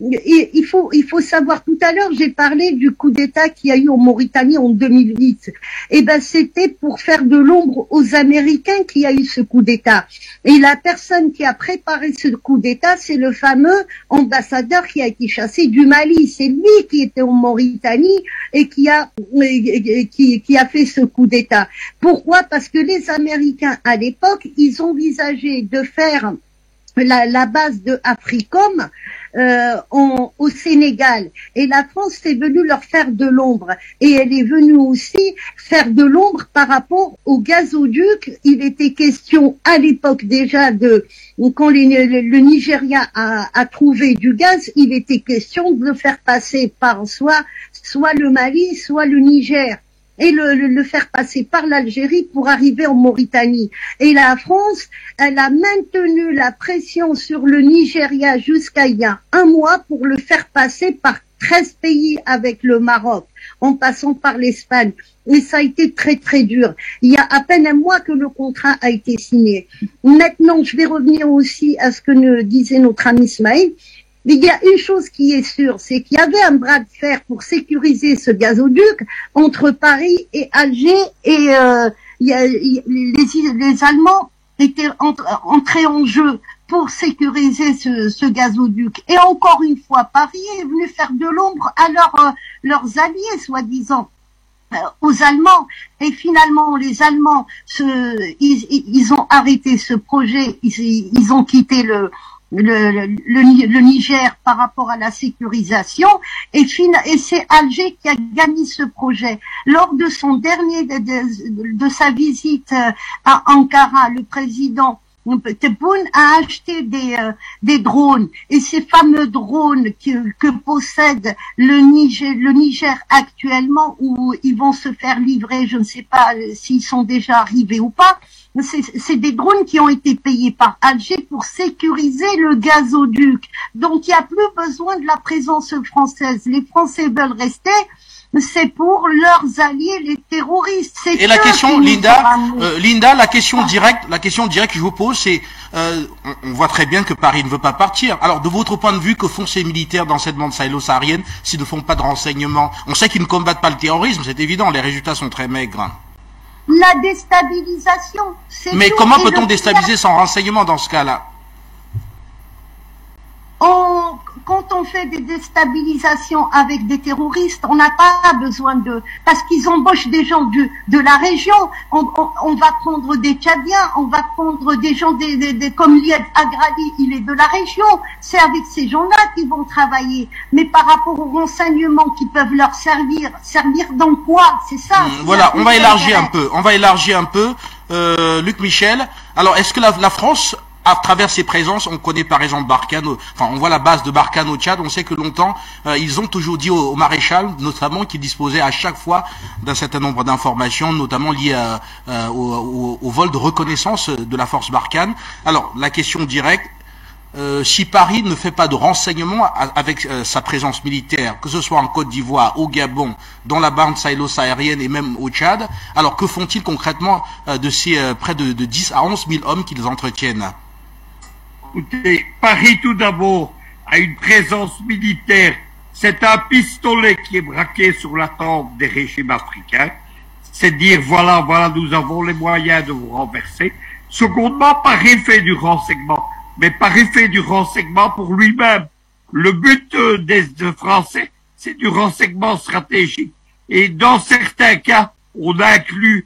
il faut savoir, tout à l'heure, j'ai parlé du coup d'État qu'il y a eu en Mauritanie en 2008. Eh ben, c'était pour faire de l'ombre aux Américains qu'il y a eu ce coup d'État. Et la personne qui a préparé ce coup d'État, c'est le fameux ambassadeur qui a été chassé du Mali. C'est lui qui était en Mauritanie et qui a fait ce coup d'État. Pourquoi? Parce que les Américains, à l'époque, ils envisageaient de faire la base de Africom au Sénégal, et la France est venue leur faire de l'ombre, et elle est venue aussi faire de l'ombre par rapport au gazoduc. Il était question à l'époque déjà quand le Nigeria a trouvé du gaz, il était question de le faire passer par soit le Mali, soit le Niger, et le faire passer par l'Algérie pour arriver en Mauritanie. Et la France, elle a maintenu la pression sur le Nigeria jusqu'à il y a un mois pour le faire passer par 13 pays avec le Maroc, en passant par l'Espagne. Et ça a été très très dur. Il y a à peine un mois que le contrat a été signé. Maintenant, je vais revenir aussi à ce que nous disait notre ami Ismaël. Mais il y a une chose qui est sûre, c'est qu'il y avait un bras de fer pour sécuriser ce gazoduc entre Paris et Alger, et les Allemands étaient entrés en jeu pour sécuriser ce gazoduc. Et encore une fois, Paris est venu faire de l'ombre à leurs alliés, soi-disant, aux Allemands. Et finalement, les Allemands, ils ont arrêté ce projet, ils ont quitté le Niger par rapport à la sécurisation, et c'est Alger qui a gagné ce projet. Lors de son de sa visite à Ankara, le président Tebboune a acheté des drones, et ces fameux drones que possède le Niger actuellement, où ils vont se faire livrer, je ne sais pas s'ils sont déjà arrivés ou pas. C'est des drones qui ont été payés par Alger pour sécuriser le gazoduc. Donc il n'y a plus besoin de la présence française. Les Français veulent rester. C'est pour leurs alliés, les terroristes. Et la question, Linda, la question directe que je vous pose, c'est, on voit très bien que Paris ne veut pas partir. Alors, de votre point de vue, que font ces militaires dans cette bande sahélo-saharienne s'ils ne font pas de renseignements? On sait qu'ils ne combattent pas le terrorisme, c'est évident, les résultats sont très maigres. La déstabilisation, c'est Mais comment peut-on déstabiliser sans renseignement dans ce cas-là? Quand on fait des déstabilisations avec des terroristes, on n'a pas besoin parce qu'ils embauchent des gens de la région. On va prendre des Tchadiens, on va prendre des gens comme Liad Agrali, il est de la région. C'est avec ces gens-là qu'ils vont travailler. Mais par rapport aux renseignements qui peuvent leur servir dans quoi? C'est ça. Voilà, on va élargir un peu. Luc Michel. Alors, est-ce que la France, à travers ses présences, on connaît par exemple Barkhane, on voit la base de Barkhane au Tchad, on sait que longtemps, ils ont toujours dit au maréchal, notamment, qu'il disposait à chaque fois d'un certain nombre d'informations, notamment liées au vol de reconnaissance de la force Barkhane. Alors, la question directe, si Paris ne fait pas de renseignements avec sa présence militaire, que ce soit en Côte d'Ivoire, au Gabon, dans la bande sahélo-saharienne et même au Tchad, alors que font-ils concrètement de ces près de 10 à 11 000 hommes qu'ils entretiennent? Écoutez, Paris tout d'abord a une présence militaire. C'est un pistolet qui est braqué sur la tempe des régimes africains. C'est dire, voilà, nous avons les moyens de vous renverser. Secondement, Paris fait du renseignement. Mais Paris fait du renseignement pour lui-même. Le but des Français, c'est du renseignement stratégique. Et dans certains cas, on induit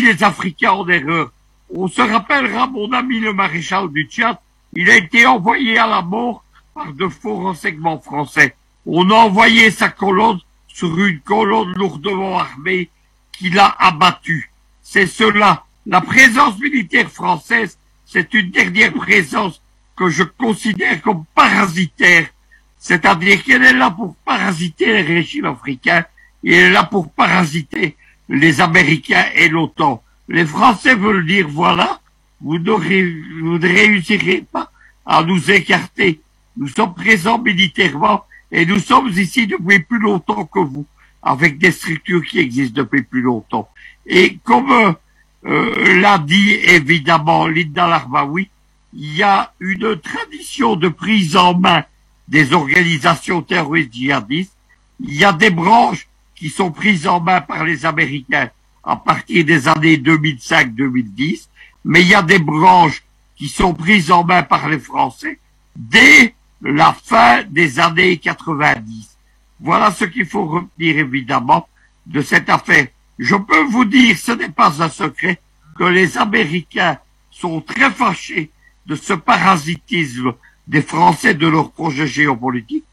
les Africains en erreur. On se rappellera, mon ami le maréchal du Tchad, il a été envoyé à la mort par de faux renseignements français. On a envoyé sa colonne sur une colonne lourdement armée qu'il a abattue. C'est cela. La présence militaire française, c'est une dernière présence que je considère comme parasitaire. C'est-à-dire qu'elle est là pour parasiter les régimes africains et elle est là pour parasiter les Américains et l'OTAN. Les Français veulent dire, voilà, vous ne réussirez pas à nous écarter. Nous sommes présents militairement et nous sommes ici depuis plus longtemps que vous, avec des structures qui existent depuis plus longtemps. Et comme l'a dit évidemment Linda Larbaoui, il y a une tradition de prise en main des organisations terroristes djihadistes. Il y a des branches qui sont prises en main par les Américains à partir des années 2005-2010, mais il y a des branches qui sont prises en main par les Français dès la fin des années 90. Voilà ce qu'il faut retenir évidemment de cette affaire. Je peux vous dire, ce n'est pas un secret, que les Américains sont très fâchés de ce parasitisme des Français de leur projet géopolitique,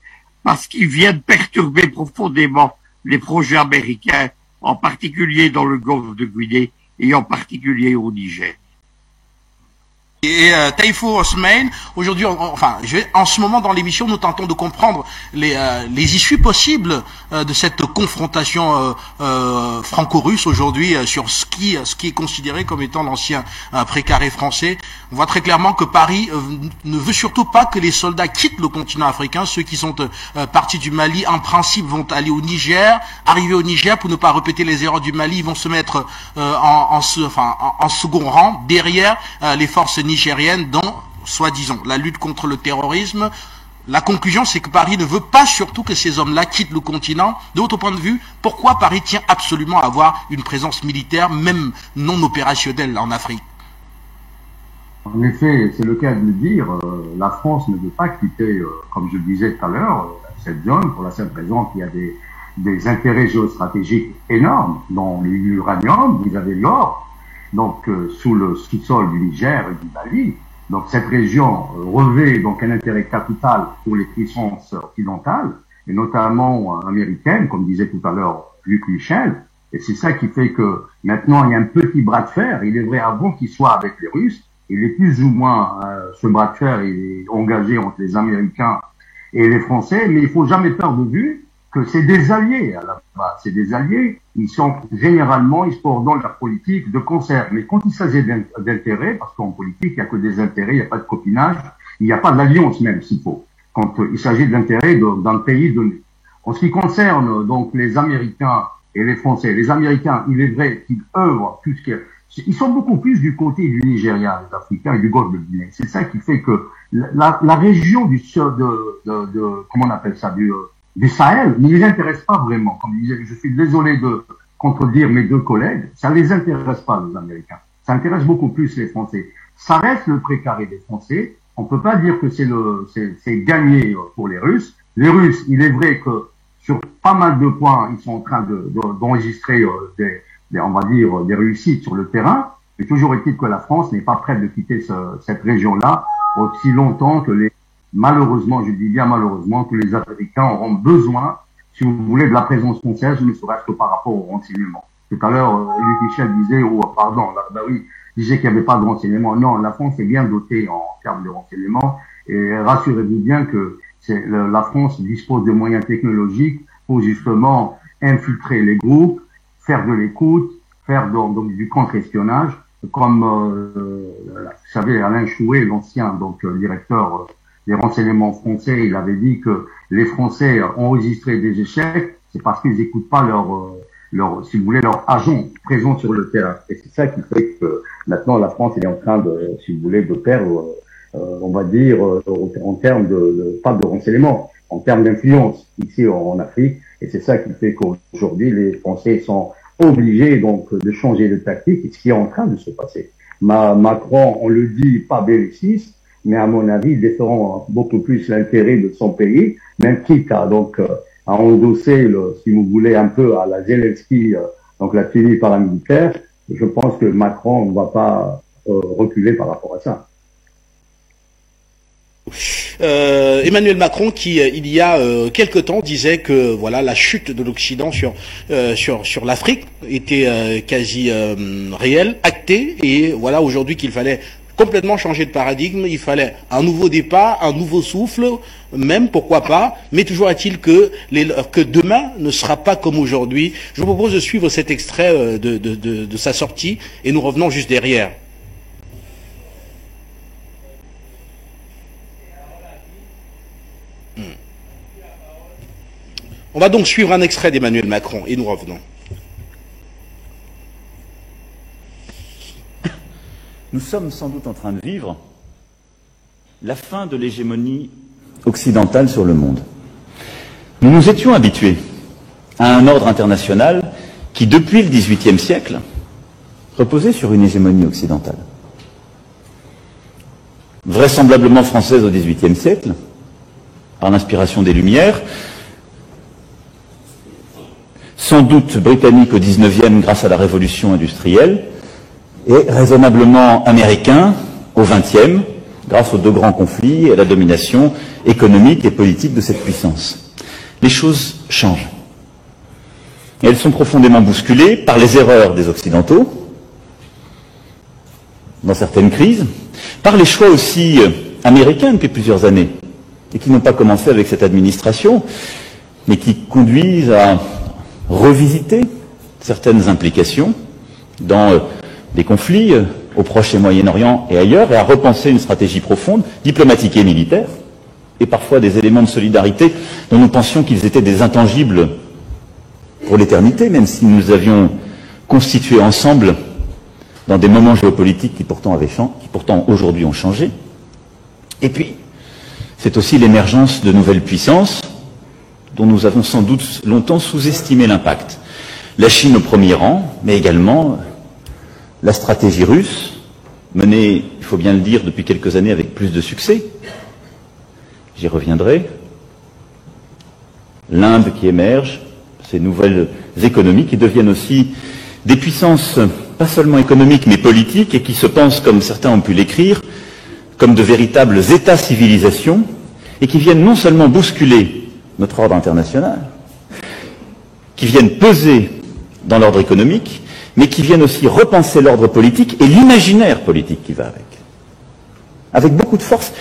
parce qu'ils viennent perturber profondément les projets américains, en particulier dans le golfe de Guinée et en particulier au Niger. Et Taïfo Osman, aujourd'hui, en ce moment dans l'émission, nous tentons de comprendre les issues possibles de cette confrontation franco-russe aujourd'hui sur ce qui est considéré comme étant l'ancien précaré français. On voit très clairement que Paris ne veut surtout pas que les soldats quittent le continent africain. Ceux qui sont partis du Mali, en principe, vont aller au Niger, arriver au Niger pour ne pas répéter les erreurs du Mali. Ils vont se mettre en second rang derrière les forces nigérienne dans, soi-disant, la lutte contre le terrorisme. La conclusion, c'est que Paris ne veut pas surtout que ces hommes-là quittent le continent. De votre point de vue, pourquoi Paris tient absolument à avoir une présence militaire, même non opérationnelle, en Afrique? En effet, c'est le cas de le dire, la France ne veut pas quitter, comme je le disais tout à l'heure, cette zone, pour la simple raison qu'il y a des intérêts géostratégiques énormes dans l'uranium, vous avez l'or, donc sous le sous-sol du Niger et du Mali. Donc cette région revêt donc un intérêt capital pour les puissances occidentales, et notamment américaines, comme disait tout à l'heure Luc Michel. Et c'est ça qui fait que maintenant il y a un petit bras de fer. Il est vrai avant qu'il soit avec les Russes, il est plus ou moins ce bras de fer est engagé entre les Américains et les Français, mais il faut jamais perdre de vue que c'est des alliés à la base. C'est des alliés, ils sont généralement, ils se portent dans leur politique de concert. Mais quand il s'agit d'intérêts, parce qu'en politique, il n'y a que des intérêts, il n'y a pas de copinage, il n'y a pas d'alliance même, s'il faut, quand il s'agit de l'intérêt d'un pays donné. En ce qui concerne donc les Américains et les Français, les Américains, il est vrai qu'ils œuvrent plus ils sont beaucoup plus du côté du Nigeria, les Africains, et du Golfe de Guinée. C'est ça qui fait que la région du comment on appelle ça, du Sahel ne les intéresse pas vraiment. Comme je disais, je suis désolé de contredire mes deux collègues, ça les intéresse pas, les Américains. Ça intéresse beaucoup plus les Français. Ça reste le précaré des Français. On peut pas dire que c'est gagné pour les Russes. Les Russes, il est vrai que sur pas mal de points, ils sont en train d'enregistrer on va dire, des réussites sur le terrain. Mais toujours est-il que la France n'est pas prête de quitter cette région-là aussi longtemps que malheureusement, je dis bien malheureusement, que les Américains auront besoin, si vous voulez, de la présence française, ne serait-ce que par rapport au renseignement. Tout à l'heure, Luc Michel disait, disait qu'il n'y avait pas de renseignement. Non, la France est bien dotée en termes de renseignement, et rassurez-vous bien que la France dispose de moyens technologiques pour justement infiltrer les groupes, faire de l'écoute, faire donc du contre-espionnage, comme vous savez, Alain Chouet, l'ancien directeur des renseignements français, il avait dit que les Français ont enregistré des échecs, c'est parce qu'ils n'écoutent pas si vous voulez, leur agent présent sur le terrain. Et c'est ça qui fait que maintenant la France est en train de, si vous voulez, de perdre, on va dire, en termes pas de renseignement, en termes d'influence ici en Afrique. Et c'est ça qui fait qu'aujourd'hui les Français sont obligés donc de changer de tactique, ce qui est en train de se passer. Macron, on le dit, pas belliciste, mais à mon avis, il défend beaucoup plus l'intérêt de son pays, même quitte à endosser, si vous voulez, un peu à la Zelensky, donc la tenue paramilitaire. Je pense que Macron ne va pas reculer par rapport à ça. Emmanuel Macron qui il y a quelque temps disait que voilà la chute de l'Occident sur l'Afrique était quasi réelle, actée, et voilà aujourd'hui qu'il fallait complètement changer de paradigme, il fallait un nouveau départ, un nouveau souffle, même pourquoi pas, mais toujours est-il que demain ne sera pas comme aujourd'hui. Je vous propose de suivre cet extrait de sa sortie et nous revenons juste derrière. On va donc suivre un extrait d'Emmanuel Macron et nous revenons. Nous sommes sans doute en train de vivre la fin de l'hégémonie occidentale sur le monde. Nous nous étions habitués à un ordre international qui, depuis le XVIIIe siècle, reposait sur une hégémonie occidentale. Vraisemblablement française au XVIIIe siècle, par l'inspiration des Lumières, sans doute britannique au XIXe grâce à la révolution industrielle, et raisonnablement américain au XXe, grâce aux deux grands conflits et à la domination économique et politique de cette puissance. Les choses changent. Et elles sont profondément bousculées par les erreurs des Occidentaux, dans certaines crises, par les choix aussi américains depuis plusieurs années, et qui n'ont pas commencé avec cette administration, mais qui conduisent à revisiter certaines implications dans des conflits au Proche et Moyen-Orient et ailleurs, et à repenser une stratégie profonde, diplomatique et militaire, et parfois des éléments de solidarité dont nous pensions qu'ils étaient des intangibles pour l'éternité, même si nous avions constitué ensemble dans des moments géopolitiques qui pourtant aujourd'hui ont changé. Et puis, c'est aussi l'émergence de nouvelles puissances dont nous avons sans doute longtemps sous-estimé l'impact. La Chine au premier rang, mais également la stratégie russe, menée, il faut bien le dire, depuis quelques années avec plus de succès. J'y reviendrai. L'Inde qui émerge, ces nouvelles économies qui deviennent aussi des puissances pas seulement économiques mais politiques et qui se pensent, comme certains ont pu l'écrire, comme de véritables États-civilisations et qui viennent non seulement bousculer notre ordre international, qui viennent peser dans l'ordre économique, mais qui viennent aussi repenser l'ordre politique et l'imaginaire politique qui va avec beaucoup de force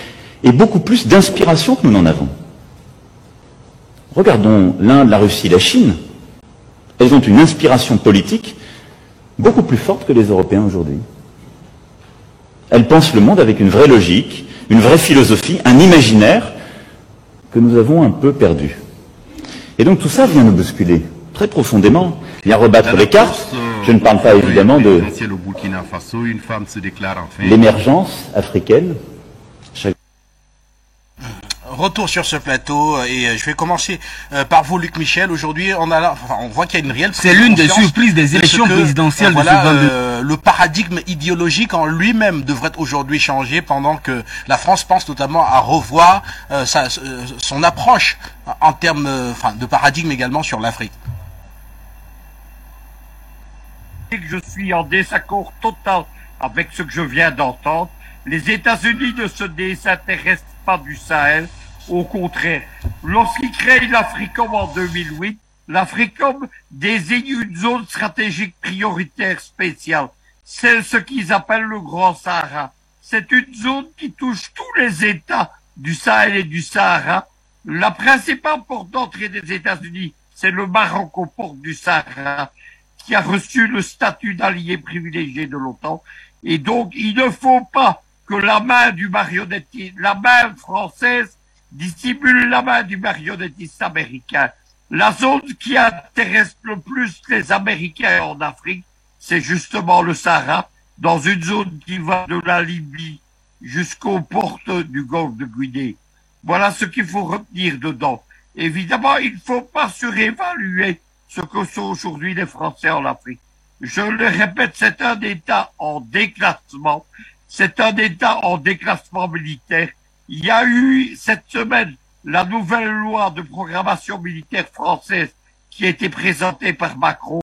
et beaucoup plus d'inspiration que nous n'en avons. Regardons l'Inde, la Russie, la Chine. Elles ont une inspiration politique beaucoup plus forte que les Européens aujourd'hui. Elles pensent le monde avec une vraie logique, une vraie philosophie, un imaginaire que nous avons un peu perdu. Et donc tout ça vient nous bousculer très profondément, vient rebattre les cartes. Je ne parle pas évidemment de l'émergence africaine. Retour sur ce plateau et je vais commencer par vous, Luc Michel. Aujourd'hui, on voit qu'il y a une réelle. C'est l'une des surprises des élections présidentielles de ce le paradigme idéologique en lui-même devrait aujourd'hui changer, pendant que la France pense notamment à revoir son approche en termes de paradigme également sur l'Afrique. Je suis en désaccord total avec ce que je viens d'entendre. Les États-Unis ne se désintéressent pas du Sahel. Au contraire, lorsqu'ils créent l'AFRICOM en 2008, l'AFRICOM désigne une zone stratégique prioritaire spéciale. C'est ce qu'ils appellent le Grand Sahara. C'est une zone qui touche tous les États du Sahel et du Sahara. La principale porte d'entrée des États-Unis, c'est le Maroc aux portes du Sahara, qui a reçu le statut d'allié privilégié de l'OTAN. Et donc, il ne faut pas que la main du marionnettiste, la main française, dissimule la main du marionnettiste américain. La zone qui intéresse le plus les Américains en Afrique, c'est justement le Sahara, dans une zone qui va de la Libye jusqu'aux portes du golfe de Guinée. Voilà ce qu'il faut retenir dedans. Évidemment, il ne faut pas surévaluer ce que sont aujourd'hui les Français en Afrique. Je le répète, c'est un État en déclassement. C'est un État en déclassement militaire. Il y a eu cette semaine la nouvelle loi de programmation militaire française qui a été présentée par Macron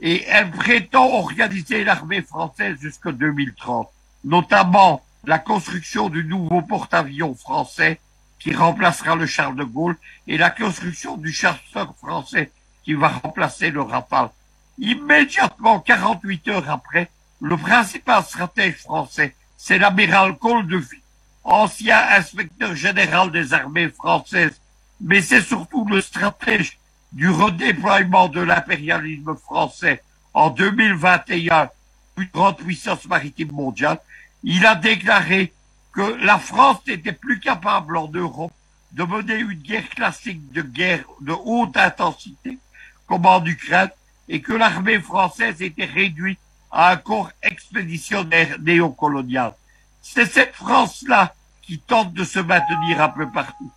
et elle prétend organiser l'armée française jusqu'en 2030, notamment la construction du nouveau porte-avions français qui remplacera le Charles de Gaulle et la construction du chasseur français qui va remplacer le Rafale. Immédiatement, 48 heures après, le principal stratège français, c'est l'amiral Coldefi, ancien inspecteur général des armées françaises, mais c'est surtout le stratège du redéploiement de l'impérialisme français en 2021, une grande puissance maritime mondiale. Il a déclaré que la France n'était plus capable en Europe de mener une guerre classique de guerre de haute intensité, comme en Ukraine, et que l'armée française était réduite à un corps expéditionnaire néocolonial. C'est cette France-là qui tente de se maintenir un peu partout.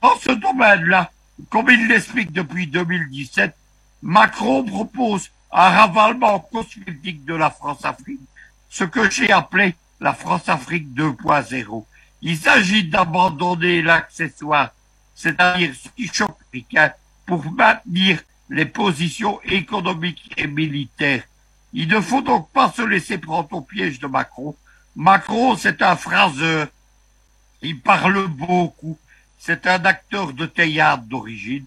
Dans ce domaine-là, comme il l'explique depuis 2017, Macron propose un ravalement cosmétique de la France-Afrique, ce que j'ai appelé la France-Afrique 2.0. Il s'agit d'abandonner l'accessoire, c'est-à-dire ce qui choque africain, pour maintenir les positions économiques et militaires. Il ne faut donc pas se laisser prendre au piège de Macron. Macron, c'est un phraseur. Il parle beaucoup. C'est un acteur de théâtre d'origine.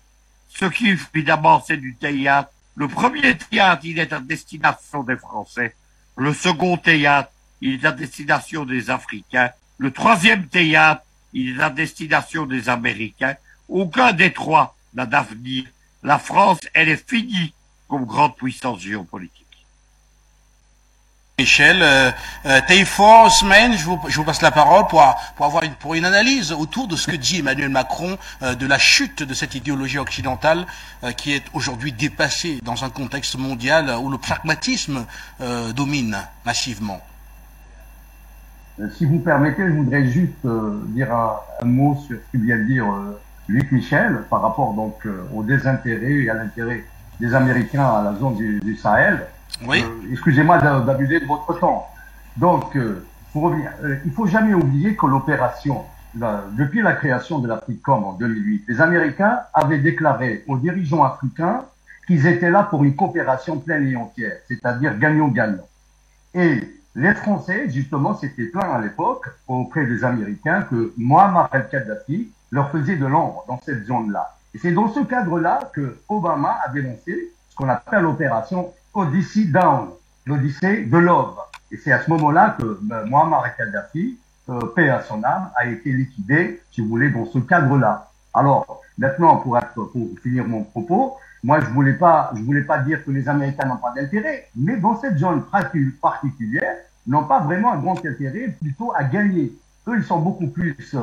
Ce qui, évidemment, c'est du théâtre. Le premier théâtre, il est à destination des Français. Le second théâtre, il est à destination des Africains. Le troisième théâtre, il est à destination des Américains. Aucun des trois n'a d'avenir. La France, elle est finie comme grande puissance géopolitique. Michel, Taïfor, Osman, je vous passe la parole pour une analyse autour de ce que dit Emmanuel Macron de la chute de cette idéologie occidentale qui est aujourd'hui dépassée dans un contexte mondial où le pragmatisme domine massivement. Si vous permettez, je voudrais juste dire un mot sur ce qu'il vient de dire Luc Michel par rapport donc au désintérêt et à l'intérêt des Américains à la zone du Sahel. Oui. Excusez-moi d'abuser de votre temps. Donc, pour revenir, il faut jamais oublier que l'opération, depuis la création de l'Africom en 2008, les Américains avaient déclaré aux dirigeants africains qu'ils étaient là pour une coopération pleine et entière, c'est-à-dire gagnant-gagnant. Et les Français, justement, s'étaient plaints à l'époque auprès des Américains que Muammar el-Kadhafi leur faisait de l'ombre dans cette zone-là. Et c'est dans ce cadre-là que Obama avait lancé ce qu'on appelle l'opération Odyssey Down, l'Odyssée de Love. Et c'est à ce moment-là que Muammar el-Kadhafi, paix à son âme, a été liquidé, si vous voulez, dans ce cadre-là. Alors, maintenant, pour finir mon propos, moi, je voulais pas dire que les Américains n'ont pas d'intérêt, mais dans cette zone particulière, n'ont pas vraiment un grand intérêt, plutôt à gagner. Eux, ils sont beaucoup plus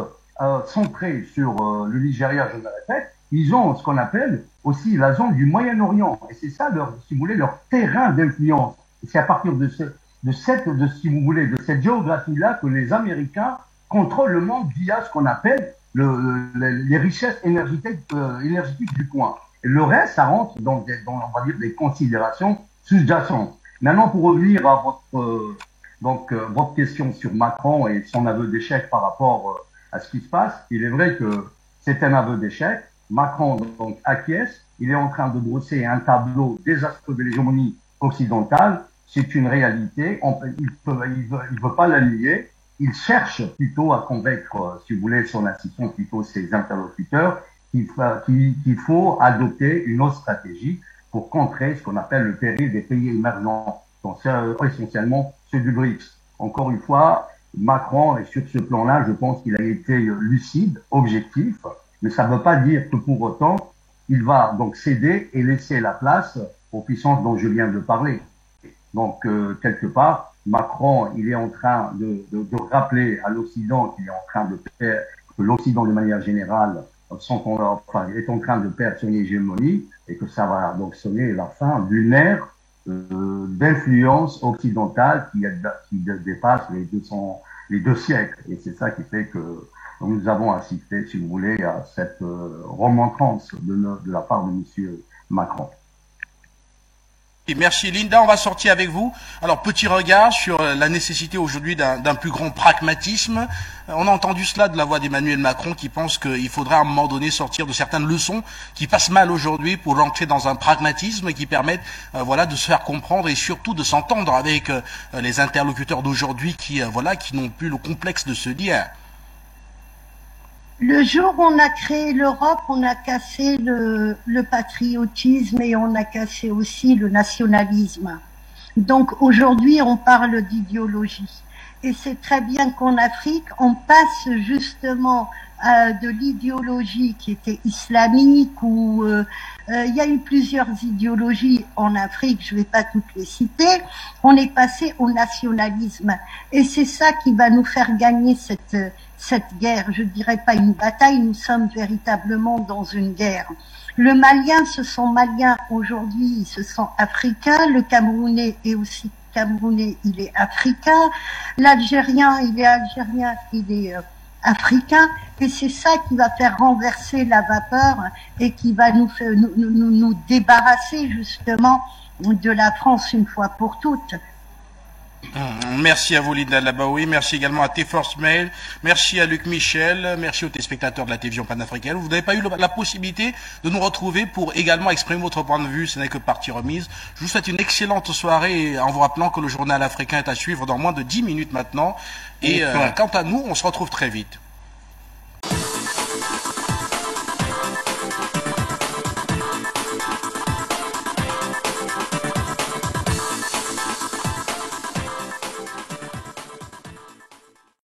centrés sur le Nigeria, je me répète. Ils ont ce qu'on appelle aussi la zone du Moyen-Orient. Et c'est ça, si vous voulez, leur terrain d'influence. Et c'est à partir de cette géographie-là que les Américains contrôlent le monde via ce qu'on appelle les richesses énergétiques du coin. Et le reste, ça rentre dans on va dire, des considérations sous-jacentes. Maintenant, pour revenir à votre question sur Macron et son aveu d'échec par rapport à ce qui se passe, il est vrai que c'est un aveu d'échec. Macron donc acquiesce, il est en train de brosser un tableau désastreux de l'hégémonie occidentale. C'est une réalité. Il veut pas la nier. Il cherche plutôt à convaincre, si vous voulez, son assistant, plutôt ses interlocuteurs, qu'il faut adopter une autre stratégie pour contrer ce qu'on appelle le péril des pays émergents, donc essentiellement ceux du BRICS. Encore une fois, Macron, et sur ce plan-là, je pense qu'il a été lucide, objectif, mais ça ne veut pas dire que pour autant, il va donc céder et laisser la place aux puissances dont je viens de parler. Donc, quelque part, Macron, il est en train de rappeler à l'Occident qu'il est en train de perdre, que l'Occident de manière générale est en train de perdre son hégémonie et que ça va donc sonner la fin d'une ère d'influence occidentale qui dépasse les 2 siècles. Et c'est ça qui fait que nous avons assisté, si vous voulez, à cette remontrance de la part de monsieur Macron. Merci Linda, on va sortir avec vous. Alors petit regard sur la nécessité aujourd'hui d'un plus grand pragmatisme. On a entendu cela de la voix d'Emmanuel Macron qui pense qu'il faudra à un moment donné sortir de certaines leçons qui passent mal aujourd'hui pour rentrer dans un pragmatisme qui permette de se faire comprendre et surtout de s'entendre avec les interlocuteurs d'aujourd'hui qui n'ont plus le complexe de se dire. Le jour où on a créé l'Europe, on a cassé le patriotisme et on a cassé aussi le nationalisme. Donc aujourd'hui, on parle d'idéologie. Et c'est très bien qu'en Afrique, on passe justement de l'idéologie qui était islamique ou il y a eu plusieurs idéologies en Afrique, je ne vais pas toutes les citer. On est passé au nationalisme et c'est ça qui va nous faire gagner cette guerre. Je dirais pas une bataille, nous sommes véritablement dans une guerre. Le Malien se sent malien aujourd'hui, il se sent africain. Le Camerounais est aussi Camerounais, il est africain. L'Algérien, il est algérien, il est africain, et c'est ça qui va faire renverser la vapeur et qui va nous débarrasser justement de la France une fois pour toutes. Merci à vous, Linda Labaoui. Merci également à T-Force Mail. Merci à Luc Michel. Merci aux téléspectateurs de la télévision panafricaine. Vous n'avez pas eu la possibilité de nous retrouver pour également exprimer votre point de vue. Ce n'est que partie remise. Je vous souhaite une excellente soirée en vous rappelant que le journal africain est à suivre dans moins de 10 minutes maintenant. Et quant à nous, on se retrouve très vite.